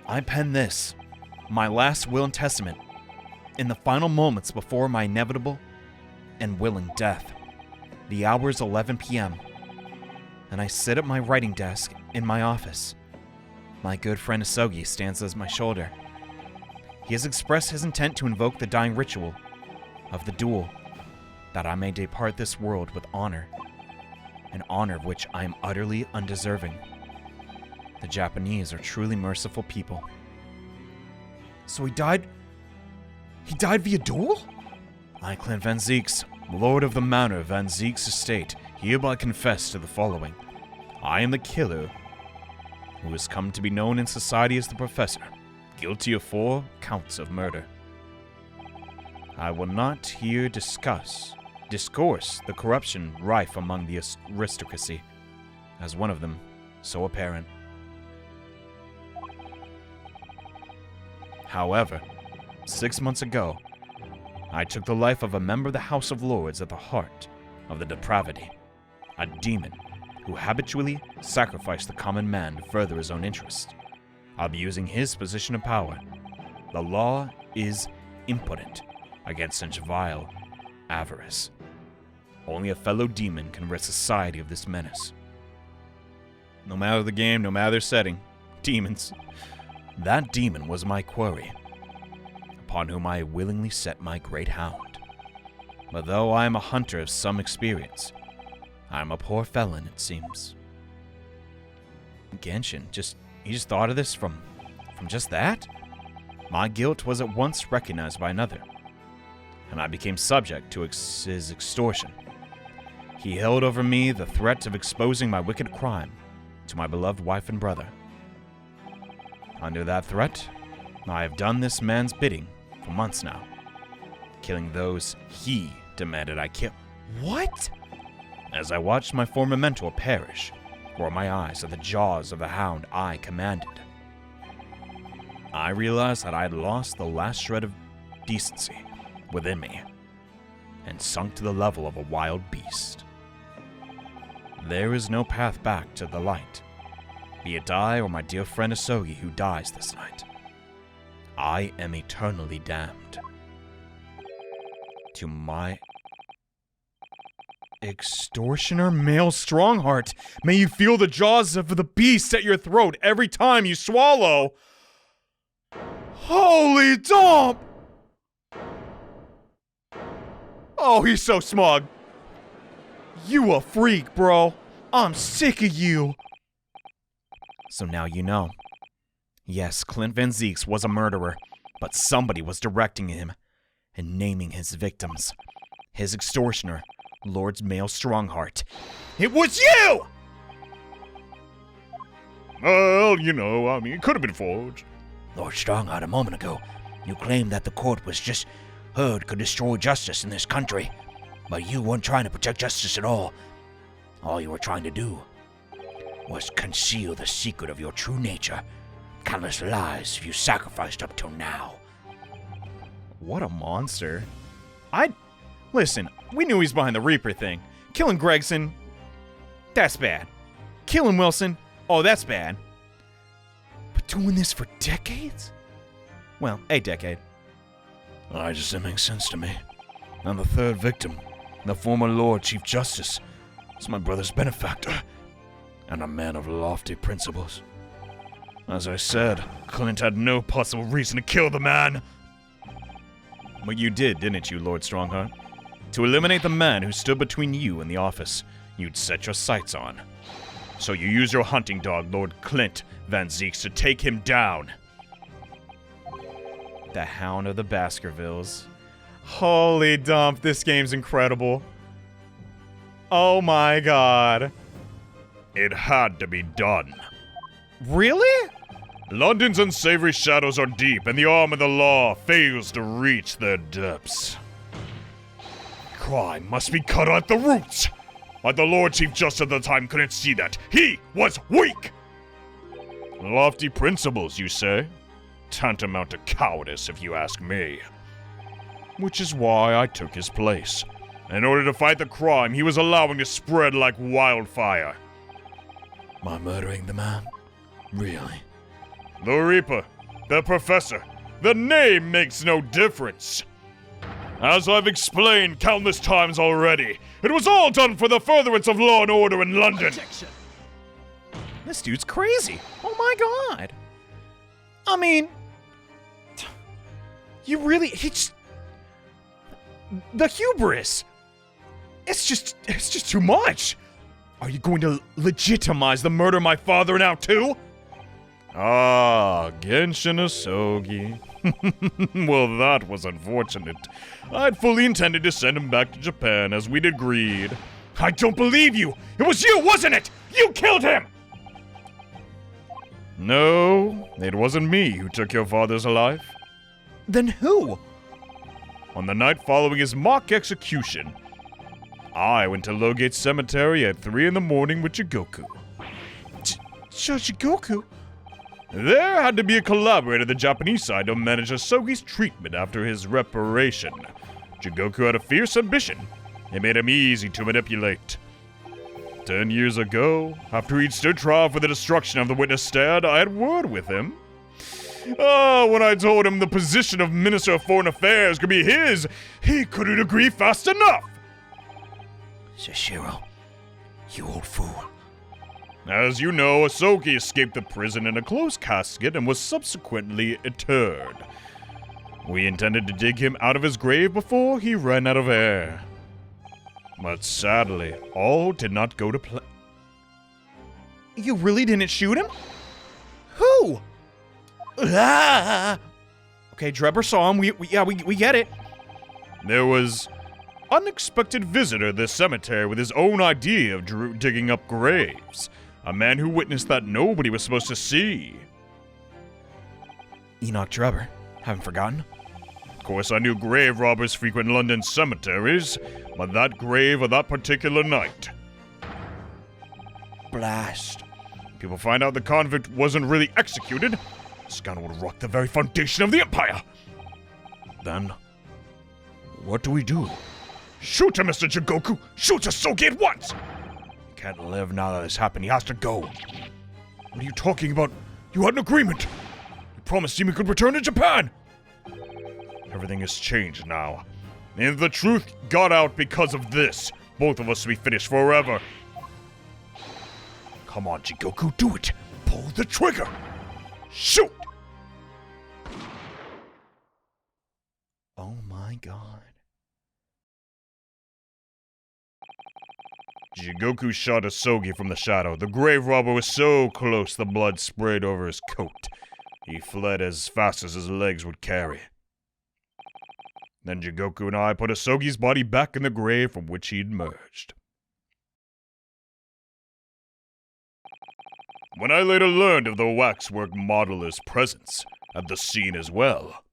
I pen this, my last will and testament, in the final moments before my inevitable and willing death. The hour is 11 p.m., and I sit at my writing desk in my office. My good friend Asogi stands at my shoulder. He has expressed his intent to invoke the dying ritual of the duel, that I may depart this world with honor, an honor of which I am utterly undeserving. The Japanese are truly merciful people. So he died via duel? I, Klint Van Zieks, Lord of the Manor Van Zieks Estate, hereby confess to the following. I am the killer who has come to be known in society as the Professor, guilty of 4 counts of murder. I will not here discourse the corruption rife among the aristocracy, as one of them so apparent. However, 6 months ago, I took the life of a member of the House of Lords at the heart of the depravity, a demon who habitually sacrificed the common man to further his own interest. Abusing his position of power, the law is impotent against such vile avarice. Only a fellow demon can rid society of this menace. No matter the game, no matter their setting, demons. That demon was my quarry, upon whom I willingly set my great hound. But though I am a hunter of some experience, I am a poor felon, it seems. Genshin, he just thought of this from just that? My guilt was at once recognized by another, and I became subject to his extortion. He held over me the threat of exposing my wicked crime to my beloved wife and brother. Under that threat, I have done this man's bidding for months now, killing those he demanded I kill. What? As I watched my former mentor perish before my eyes at the jaws of the hound I commanded, I realized that I had lost the last shred of decency within me and sunk to the level of a wild beast. There is no path back to the light, be it I or my dear friend Asogi who dies this night. I am eternally damned to my Extortioner male Stronghart, may you feel the jaws of the beast at your throat every time you swallow. Holy dump! Oh, he's so smug. You a freak, bro. I'm sick of you. So now you know. Yes, Klint Van Zieks was a murderer, but somebody was directing him and naming his victims. His extortioner, Lord Male Stronghart. It was you! Well, it could have been forged. Lord Stronghart, a moment ago, you claimed that the court was just heard could destroy justice in this country. But you weren't trying to protect justice at all. All you were trying to do was conceal the secret of your true nature. Countless lies you sacrificed up till now. What a monster. Listen, we knew he's behind the Reaper thing. Killing Gregson, that's bad. Killing Wilson, oh, that's bad. But doing this for decades? Well, a decade. It just didn't make sense to me. I'm the third victim. The former Lord Chief Justice is my brother's benefactor, and a man of lofty principles. As I said, Klint had no possible reason to kill the man. But you did, didn't you, Lord Stronghart? To eliminate the man who stood between you and the office you'd set your sights on. So you used your hunting dog, Lord Klint Van Zieks, to take him down. The Hound of the Baskervilles. Holy dump, this game's incredible. Oh my god. It had to be done. Really? London's unsavory shadows are deep, and the arm of the law fails to reach their depths. Crime must be cut at the roots. But the Lord Chief Justice at the time couldn't see that. He was weak. Lofty principles, you say? Tantamount to cowardice, if you ask me. Which is why I took his place, in order to fight the crime he was allowing to spread like wildfire. My murdering the man? Really? The Reaper, the Professor, the name makes no difference. As I've explained countless times already, it was all done for the furtherance of law and order in London. This dude's crazy. Oh my god. I mean, you really, the hubris. It's just too much. Are you going to legitimize the murder of my father now too? Ah, Genshin Asogi. Well, that was unfortunate. I'd fully intended to send him back to Japan as we'd agreed. I don't believe you! It was you, wasn't it? You killed him! No, it wasn't me who took your father's life. Then who? On the night following his mock execution, I went to Logate Cemetery at 3 in the morning with Jigoku. Jigoku? There had to be a collaborator on the Japanese side to manage Asogi's treatment after his reparation. Jigoku had a fierce ambition. It made him easy to manipulate. 10 years ago, after he'd stood trial for the destruction of the witness stand, I had word with him. When I told him the position of Minister of Foreign Affairs could be his, he couldn't agree fast enough. Shishiro, you old fool. As you know, Asogi escaped the prison in a closed casket and was subsequently interred. We intended to dig him out of his grave before he ran out of air. But sadly, all did not go to plan. You really didn't shoot him? Who? Ah! Okay, Drebber saw him. We get it. There was unexpected visitor this cemetery with his own idea of digging up graves. A man who witnessed that nobody was supposed to see. Enoch Drebber. Haven't forgotten. Of course, I knew grave robbers frequent London cemeteries, but that grave of that particular night. Blast. People find out the convict wasn't really executed. Scandal would rock the very foundation of the Empire. Then, what do we do? Shoot him, Mr. Jigoku! Shoot Asogi at once! He can't live now that this happened. He has to go. What are you talking about? You had an agreement. You promised him he could return to Japan. Everything has changed now. And the truth got out because of this. Both of us will be finished forever. Come on, Jigoku, do it. Pull the trigger. Shoot! Oh my god. Jigoku shot Asogi from the shadow. The grave robber was so close the blood sprayed over his coat. He fled as fast as his legs would carry. Then Jigoku and I put Asogi's body back in the grave from which he'd emerged. When I later learned of the waxwork modeler's presence at the scene as well,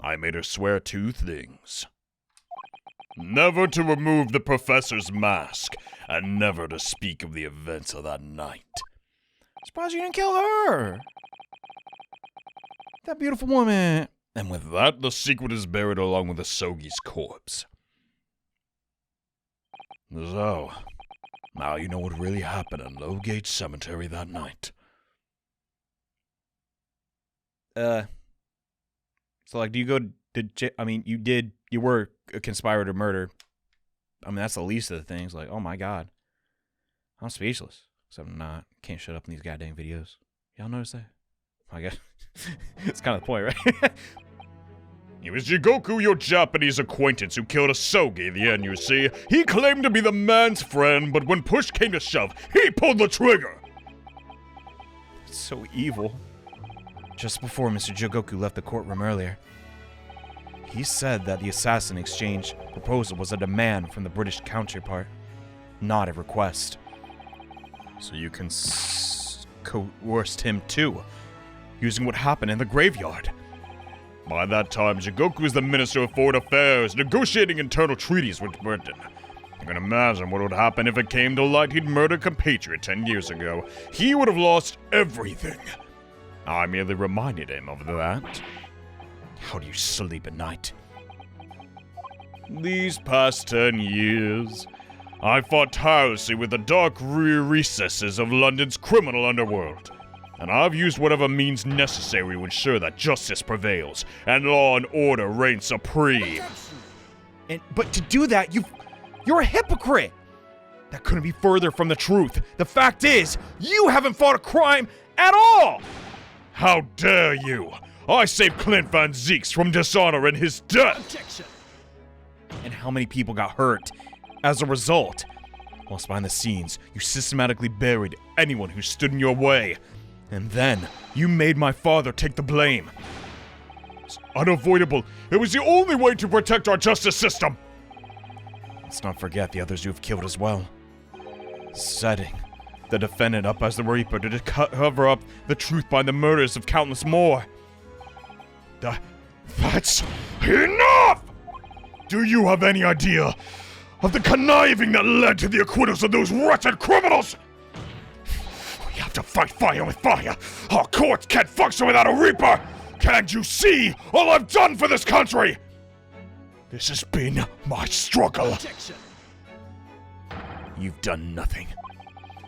I made her swear 2 things. Never to remove the professor's mask, and never to speak of the events of that night. Surprised you didn't kill her. That beautiful woman. And with that, the secret is buried along with Asogi's corpse. So, now you know what really happened in Lowgate Cemetery that night. So like, do you go you were a conspirator to murder. I mean, that's the least of the things. Like, oh my god. I'm speechless. Except I'm not. Can't shut up in these goddamn videos. Y'all notice that? I guess. It's kind of the point, right? It was Jigoku, your Japanese acquaintance, who killed Asogi in the end, you see. He claimed to be the man's friend, but when push came to shove, he pulled the trigger! It's so evil. Just before Mr. Jigoku left the courtroom earlier, he said that the assassin exchange proposal was a demand from the British counterpart, not a request. So you can coerced him too, using what happened in the graveyard. By that time, Jigoku was the Minister of Foreign Affairs, negotiating internal treaties with Britain. You can imagine what would happen if it came to light he'd murdered a compatriot 10 years ago. He would have lost everything. I merely reminded him of that. How do you sleep at night? These past 10 years, I fought tirelessly with the dark recesses of London's criminal underworld, and I've used whatever means necessary to ensure that justice prevails and law and order reign supreme. But to do that, you're a hypocrite! That couldn't be further from the truth. The fact is, you haven't fought a crime at all! How dare you! I saved Klint Van Zeeks from dishonor and his death! Objection. And how many people got hurt as a result? Whilst behind the scenes, you systematically buried anyone who stood in your way. And then, you made my father take the blame. It's unavoidable. It was the only way to protect our justice system! Let's not forget the others you've killed as well. Setting the defendant up as the Reaper to cover up the truth behind the murders of countless more. That's enough! Do you have any idea of the conniving that led to the acquittals of those wretched criminals? We have to fight fire with fire. Our courts can't function without a Reaper. Can't you see all I've done for this country? This has been my struggle. Objection. You've done nothing.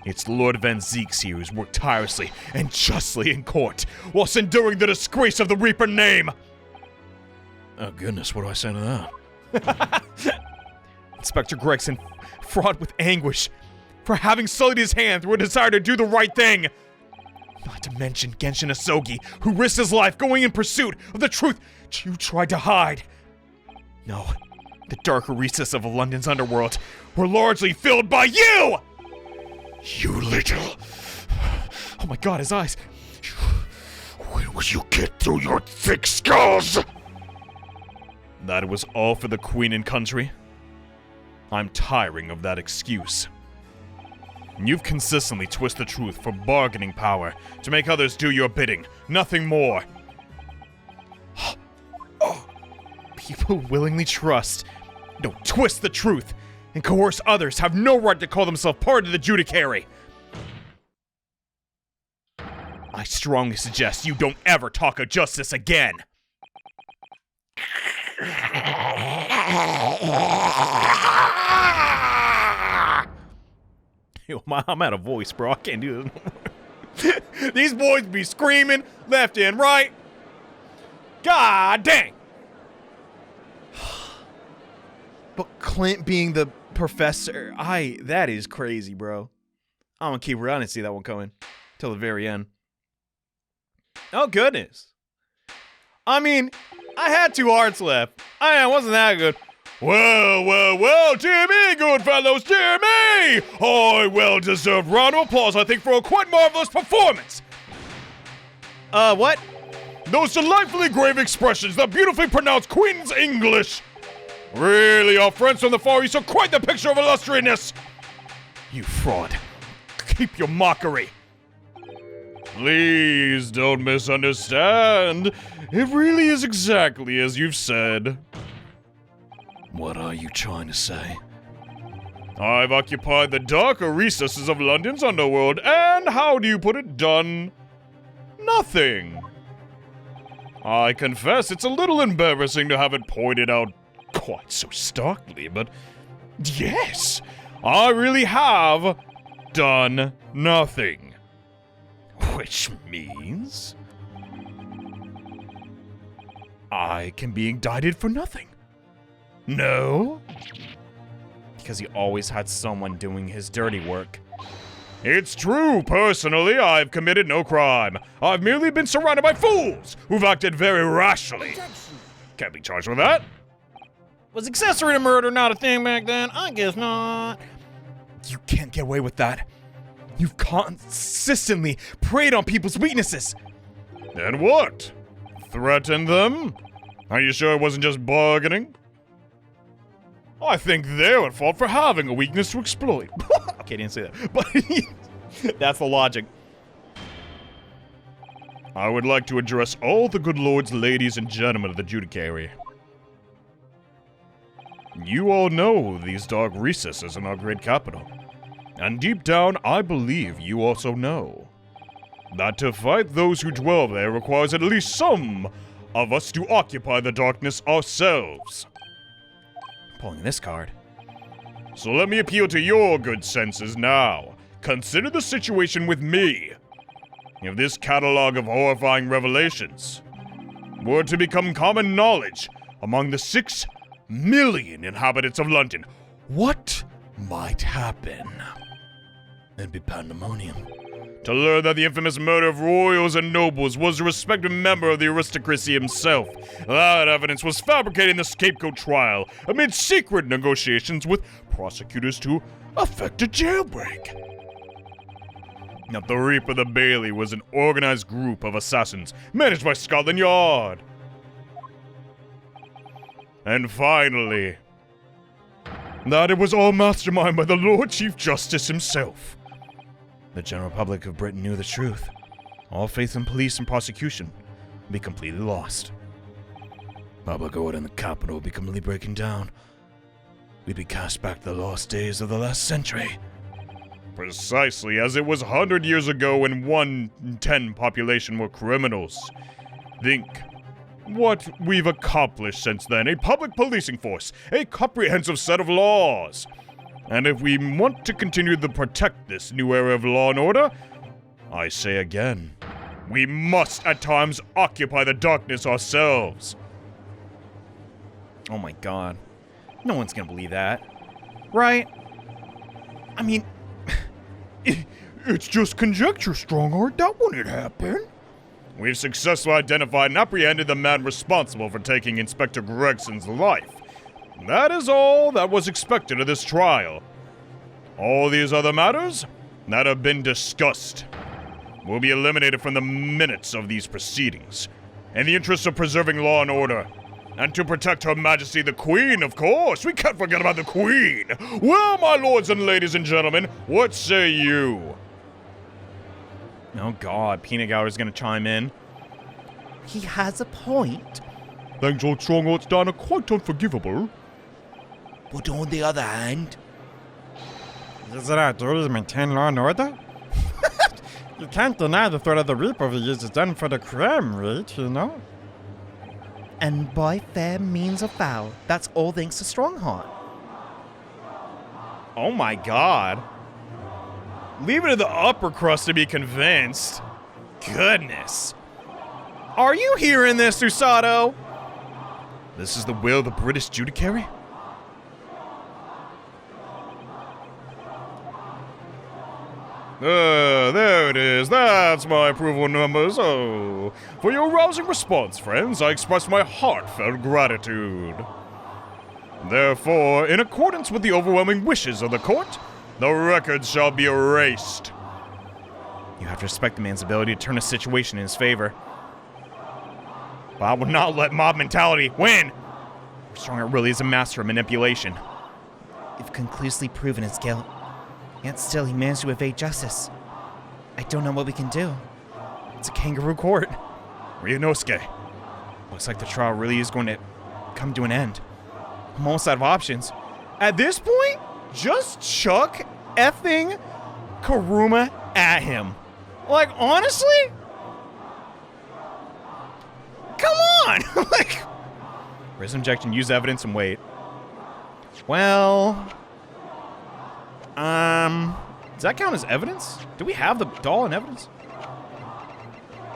It's Lord Van Zeeks here who's worked tirelessly and justly in court, whilst enduring the disgrace of the Reaper name. Oh goodness, what do I say to that? Inspector Gregson, fraught with anguish, for having sullied his hand through a desire to do the right thing. Not to mention Genshin Asogi, who risked his life going in pursuit of the truth you tried to hide. No, the darker recesses of London's underworld were largely filled by you! You little... Oh my god, his eyes. When will you get through your thick skulls? That it was all for the Queen and country? I'm tiring of that excuse. You've consistently twisted the truth for bargaining power, to make others do your bidding, nothing more. People willingly trust, don't twist the truth, and coerce others have no right to call themselves part of the judiciary. I strongly suggest you don't ever talk of justice again. Yo, I'm out of voice, bro. I can't do this. These boys be screaming left and right. God dang. But Klint being the professor, that is crazy, bro. I'm gonna keep around and see that one coming till the very end. Oh goodness. I mean, I had 2 hearts left. I wasn't that good. Well, dear me, good fellows, dear me! A well-deserved round of applause, I think, for a quite marvelous performance! What? Those delightfully grave expressions, the beautifully pronounced Queen's English! Really, our friends from the Far East are quite the picture of illustriousness! You fraud. Keep your mockery. Please don't misunderstand. It really is exactly as you've said. What are you trying to say? I've occupied the darker recesses of London's underworld, and how do you put it, done nothing. I confess it's a little embarrassing to have it pointed out quite so starkly, but yes, I really have done nothing. Which means I can be indicted for nothing. no? Because he always had someone doing his dirty work. It's true, personally, I've committed no crime. I've merely been surrounded by fools who've acted very rashly. Can't be charged with that. Was accessory to murder not a thing back then? I guess not. You can't get away with that. You've consistently preyed on people's weaknesses. Then what? Threatened them? Are you sure it wasn't just bargaining? I think they're at fault for having a weakness to exploit. Okay, I didn't say that, but that's the logic. I would like to address all the good lords, ladies, and gentlemen of the judiciary. You all know these dark recesses in our great capital. And deep down, I believe you also know. that to fight those who dwell there requires at least some of us to occupy the darkness ourselves. Pulling this card. So let me appeal to your good senses now. Consider the situation with me. If this catalog of horrifying revelations were to become common knowledge among the 6 million inhabitants of London, what might happen? It'd be pandemonium. To learn that the infamous murder of royals and nobles was a respected member of the aristocracy himself. That evidence was fabricated in the scapegoat trial amid secret negotiations with prosecutors to effect a jailbreak. Now, the Reap of the Bailey was an organized group of assassins managed by Scotland Yard. And finally, that it was all masterminded by the Lord Chief Justice himself. The general public of Britain knew the truth. All faith in police and prosecution would be completely lost. Public order in the capital would be completely breaking down. We'd be cast back to the lost days of the last century. Precisely as it was 100 years ago when 1 in 10 population were criminals. Think what we've accomplished since then. A public policing force, a comprehensive set of laws. And if we want to continue to protect this new era of law and order, I say again, we must at times occupy the darkness ourselves. Oh my god. No one's gonna believe that. Right? I mean, It's just conjecture, Stronghart. That wouldn't happen. We've successfully identified and apprehended the man responsible for taking Inspector Gregson's life. That is all that was expected of this trial. All these other matters that have been discussed will be eliminated from the minutes of these proceedings, in the interest of preserving law and order, and to protect Her Majesty the Queen, of course. We can't forget about the Queen. Well, my lords and ladies and gentlemen, what say you? oh god, Peanut Gallery's gonna chime in. He has a point. Thanks, old Stronghart, Dana, quite unforgivable. But on the other hand, Isn't our duty to maintain law and order? You can't deny the threat of the Reaper we use is done for the crime rate, you know? And by fair means or foul, that's all thanks to Stronghart. Oh my god. Leave it to the upper crust to be convinced. Goodness. Are you hearing this, Usato? This is the will of the British judiciary? There it is. That's my approval number. So, for your rousing response, friends, I express my heartfelt gratitude. Therefore, in accordance with the overwhelming wishes of the court, the record shall be erased. You have to respect the man's ability to turn a situation in his favor. But I will not let mob mentality win. Stronghart really is a master of manipulation. You've conclusively proven his guilt. Yet still he managed to evade justice. I don't know what we can do. It's a kangaroo court. Ryunosuke. Looks like the trial really is going to come to an end. I'm almost out of options. At this point, just chuck effing Kuruma at him. Like, honestly? Come on! Like, raise objection, use evidence, and wait. Well... does that count as evidence? Do we have the doll in evidence?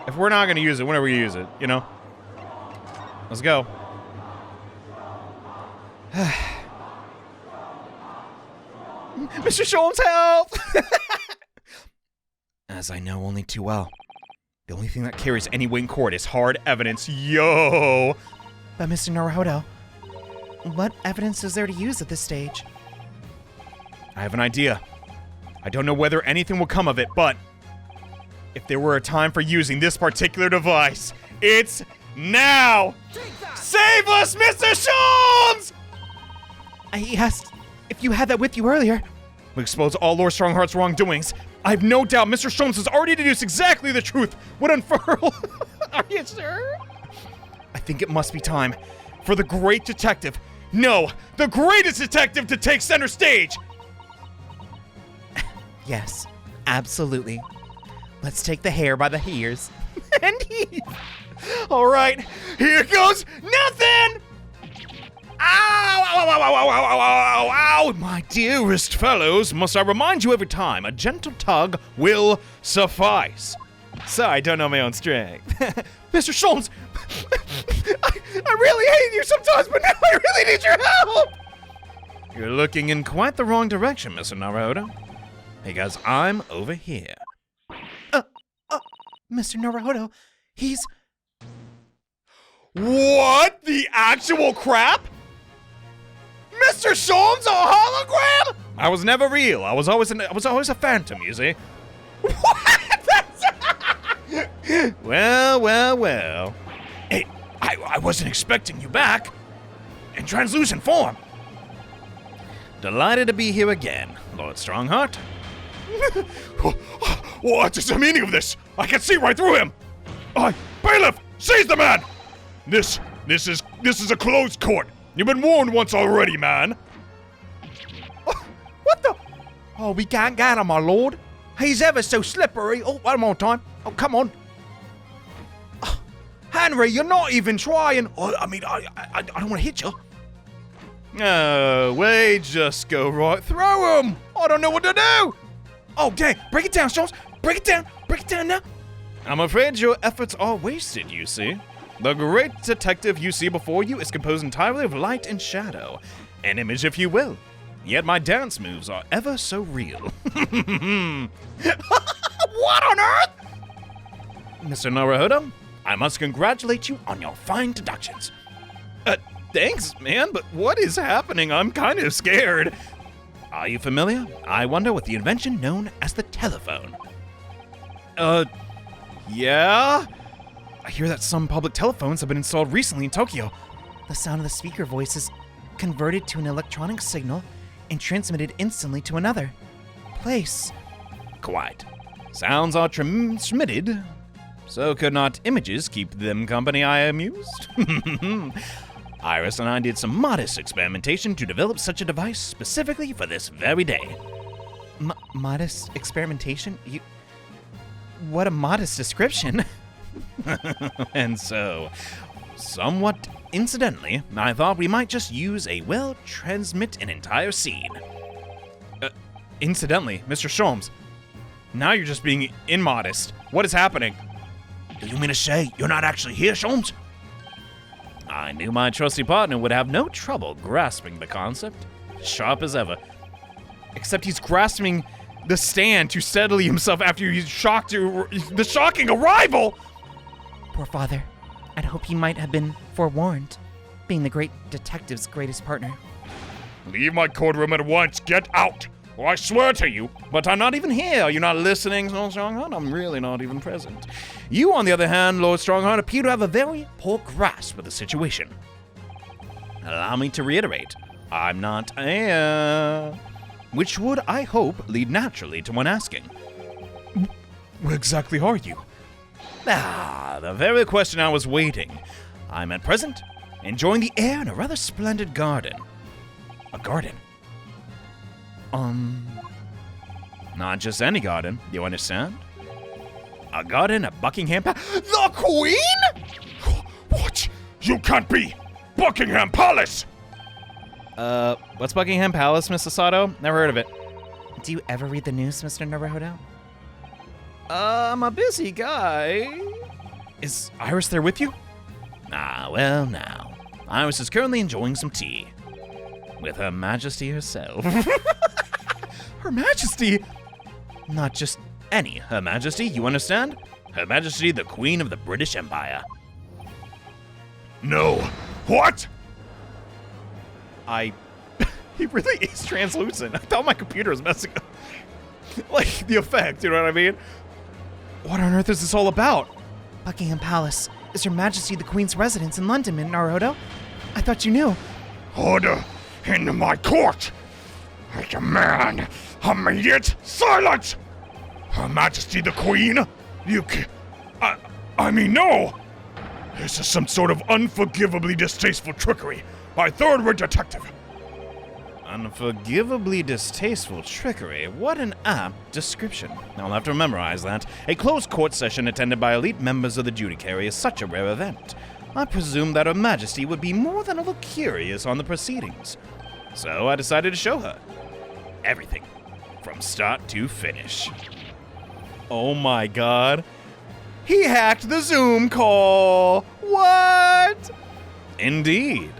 If we're not gonna use it, whenever we use it, you know? Let's go. Mr. Sholmes, help! As I know only too well, the only thing that carries any weight in court is hard evidence. Yo! But Mr. Naruodo, what evidence is there to use at this stage? I have an idea. I don't know whether anything will come of it, but if there were a time for using this particular device, it's now! Save us, Mr. Sholmes! I asked if you had that with you earlier. We expose all Lord Stronghart's wrongdoings. I have no doubt Mr. Sholmes has already deduced exactly the truth would unfurl. Are you sure? I think it must be time for the great detective, no, the greatest detective to take center stage. Yes, absolutely. Let's take the hare by the ears. And he... All right, here goes nothing! Ow! Ow, ow, ow, ow, ow, ow, ow, ow! My dearest fellows, must I remind you every time, a gentle tug will suffice. Sorry, I don't know my own strength. Mr. Sholmes, I really hate you sometimes, but now I really need your help! You're looking in quite the wrong direction, Mr. Naruodo. Because I'm over here. Mr. Naruodo, he's... What the actual crap? Mr. Sholmes, a hologram? I was never real. I was always a phantom, you see. What? Well. Hey, I wasn't expecting you back. In translucent form. Delighted to be here again, Lord Stronghart. What is the meaning of this? I can see right through him. Bailiff, seize the man! This is a closed court. You've been warned once already, man. What the? Oh, we can't get him, my lord. He's ever so slippery. Oh, one more time. Oh, come on. Oh, Henry, you're not even trying. Oh, I don't want to hit you. Oh, we just go right through him. I don't know what to do. Oh, dang. Break it down, Sholmes. Break it down. Break it down now. I'm afraid your efforts are wasted, you see. The great detective you see before you is composed entirely of light and shadow. An image, if you will. Yet my dance moves are ever so real. What on earth? Mr. Naruodo, I must congratulate you on your fine deductions. Thanks, man, but what is happening? I'm kind of scared. Are you familiar, I wonder, with the invention known as the telephone? Yeah? I hear that some public telephones have been installed recently in Tokyo. The sound of the speaker voice is converted to an electronic signal and transmitted instantly to another place. Quite. Sounds are transmitted. So could not images keep them company, I amused? Iris and I did some modest experimentation to develop such a device specifically for this very day. Modest experimentation? What a modest description. And so, somewhat incidentally, I thought we might just use transmit an entire scene. Incidentally, Mr. Sholmes, now you're just being immodest. What is happening? Do you mean to say you're not actually here, Sholmes? I knew my trusty partner would have no trouble grasping the concept. Sharp as ever. Except he's grasping the stand to steady himself after he's shocked the shocking arrival! Poor father. I'd hope he might have been forewarned, being the great detective's greatest partner. Leave my courtroom at once. Get out, or I swear to you. But I'm not even here. Are you not listening, Lord Stronghart? I'm really not even present. You, on the other hand, Lord Stronghart, appear to have a very poor grasp of the situation. Allow me to reiterate, I'm not which would, I hope, lead naturally to one asking. Where exactly are you? The very question I was waiting. I'm at present enjoying the air in a rather splendid garden. A garden? Not just any garden, you understand? A garden at Buckingham Palace. The Queen? What? You can't be! Buckingham Palace! What's Buckingham Palace, Miss Sato? Never heard of it. Do you ever read the news, Mr. Naruodo? I'm a busy guy. Is Iris there with you? Well, now. Iris is currently enjoying some tea. With Her Majesty herself. Her Majesty? Not just any Her Majesty, you understand? Her Majesty, the Queen of the British Empire. No. What? He really is translucent. I thought my computer was messing up. Like, the effect, you know what I mean? What on earth is this all about? Buckingham Palace is Her Majesty the Queen's residence in London, Naruodo. I thought you knew. Order into my court. I demand immediate silence. Her Majesty the Queen? No. This is some sort of unforgivably distasteful trickery by third-rate detective. Unforgivably distasteful trickery. What an apt description. I'll have to memorize that. A closed court session attended by elite members of the judiciary is such a rare event. I presume that Her Majesty would be more than a little curious on the proceedings. So I decided to show her everything, from start to finish. Oh my god. He hacked the Zoom call! What? Indeed.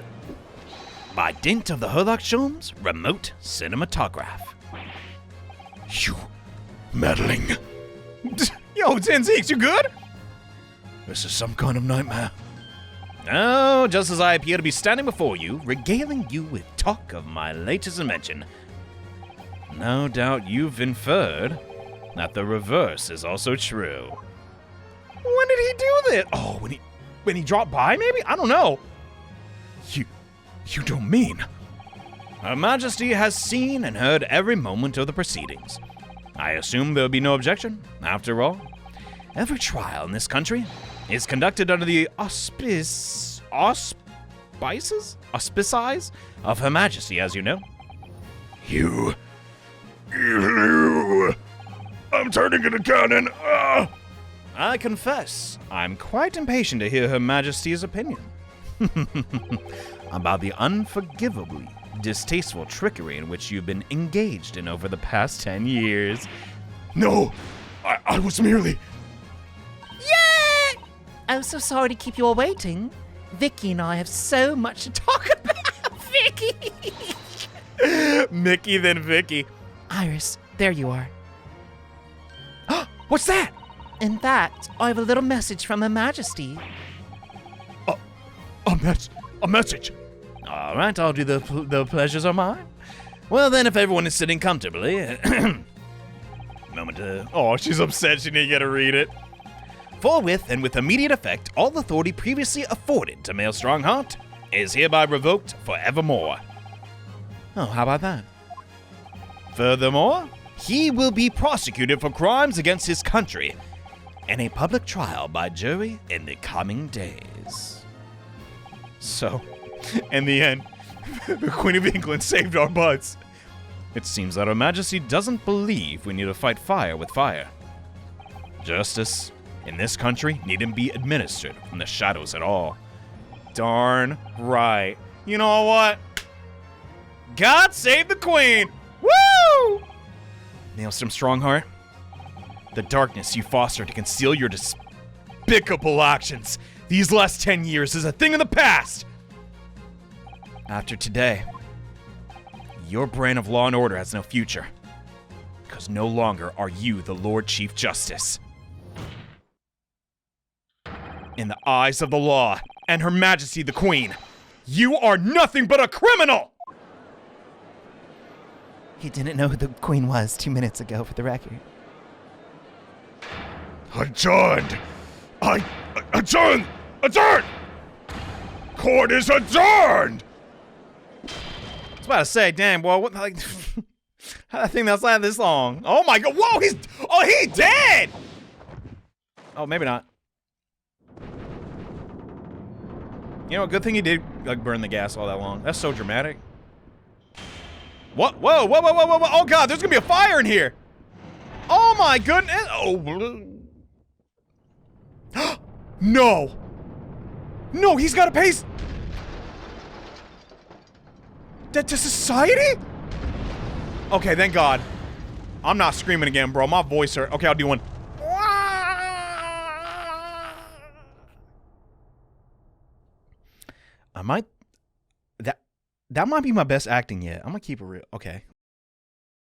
By dint of the Herlockschulm's remote cinematograph. You meddling. Yo, 10 Zeeks, you good? This is some kind of nightmare. Oh, just as I appear to be standing before you, regaling you with talk of my latest invention. No doubt you've inferred that the reverse is also true. When did he do this? Oh, when he dropped by, maybe? I don't know. You don't mean... Her Majesty has seen and heard every moment of the proceedings. I assume there'll be no objection. After all, every trial in this country is conducted under the auspices of Her Majesty, as you know. You... I'm turning into cannon. I confess, I'm quite impatient to hear Her Majesty's opinion. About the unforgivably distasteful trickery in which you've been engaged in over the past 10 years. No, I was merely... Yay! I'm so sorry to keep you all waiting. Vicky and I have so much to talk about. Vicky! Mickey then Vicky. Iris, there you are. What's that? In fact, I have a little message from Her Majesty. A message. All right, I'll do the pleasures are mine. Well, then, if everyone is sitting comfortably... moment to... Oh, she's upset she didn't get to read it. Forthwith and with immediate effect, all authority previously afforded to Male Stronghart is hereby revoked forevermore. Oh, how about that? Furthermore, he will be prosecuted for crimes against his country in a public trial by jury in the coming days. So, in the end, the Queen of England saved our butts. It seems that Her Majesty doesn't believe we need to fight fire with fire. Justice in this country needn't be administered from the shadows at all. Darn right. You know what? God save the Queen! Woo! Maelstrom Stronghart, the darkness you foster to conceal your despicable actions these last 10 years is a thing of the past. After today, your brand of law and order has no future, because no longer are you the Lord Chief Justice. In the eyes of the law and Her Majesty the Queen, you are nothing but a criminal! He didn't know who the Queen was 2 minutes ago, for the record. Adjourned! Adjourned! Adjourned! Court is adjourned! I was about to say, damn, boy, what, like, I think that's not this long. Oh my god, whoa, he's dead! Oh, maybe not. You know, good thing he did, like, burn the gas all that long. That's so dramatic. What? Whoa, whoa, whoa, whoa, whoa, whoa, oh god, there's gonna be a fire in here! Oh my goodness! Oh. No! No, he's gotta pay. That to society? Okay, thank God. I'm not screaming again, bro. My voice hurt. Okay, I'll do one. I might. That might be my best acting yet. I'm gonna keep it real. Okay,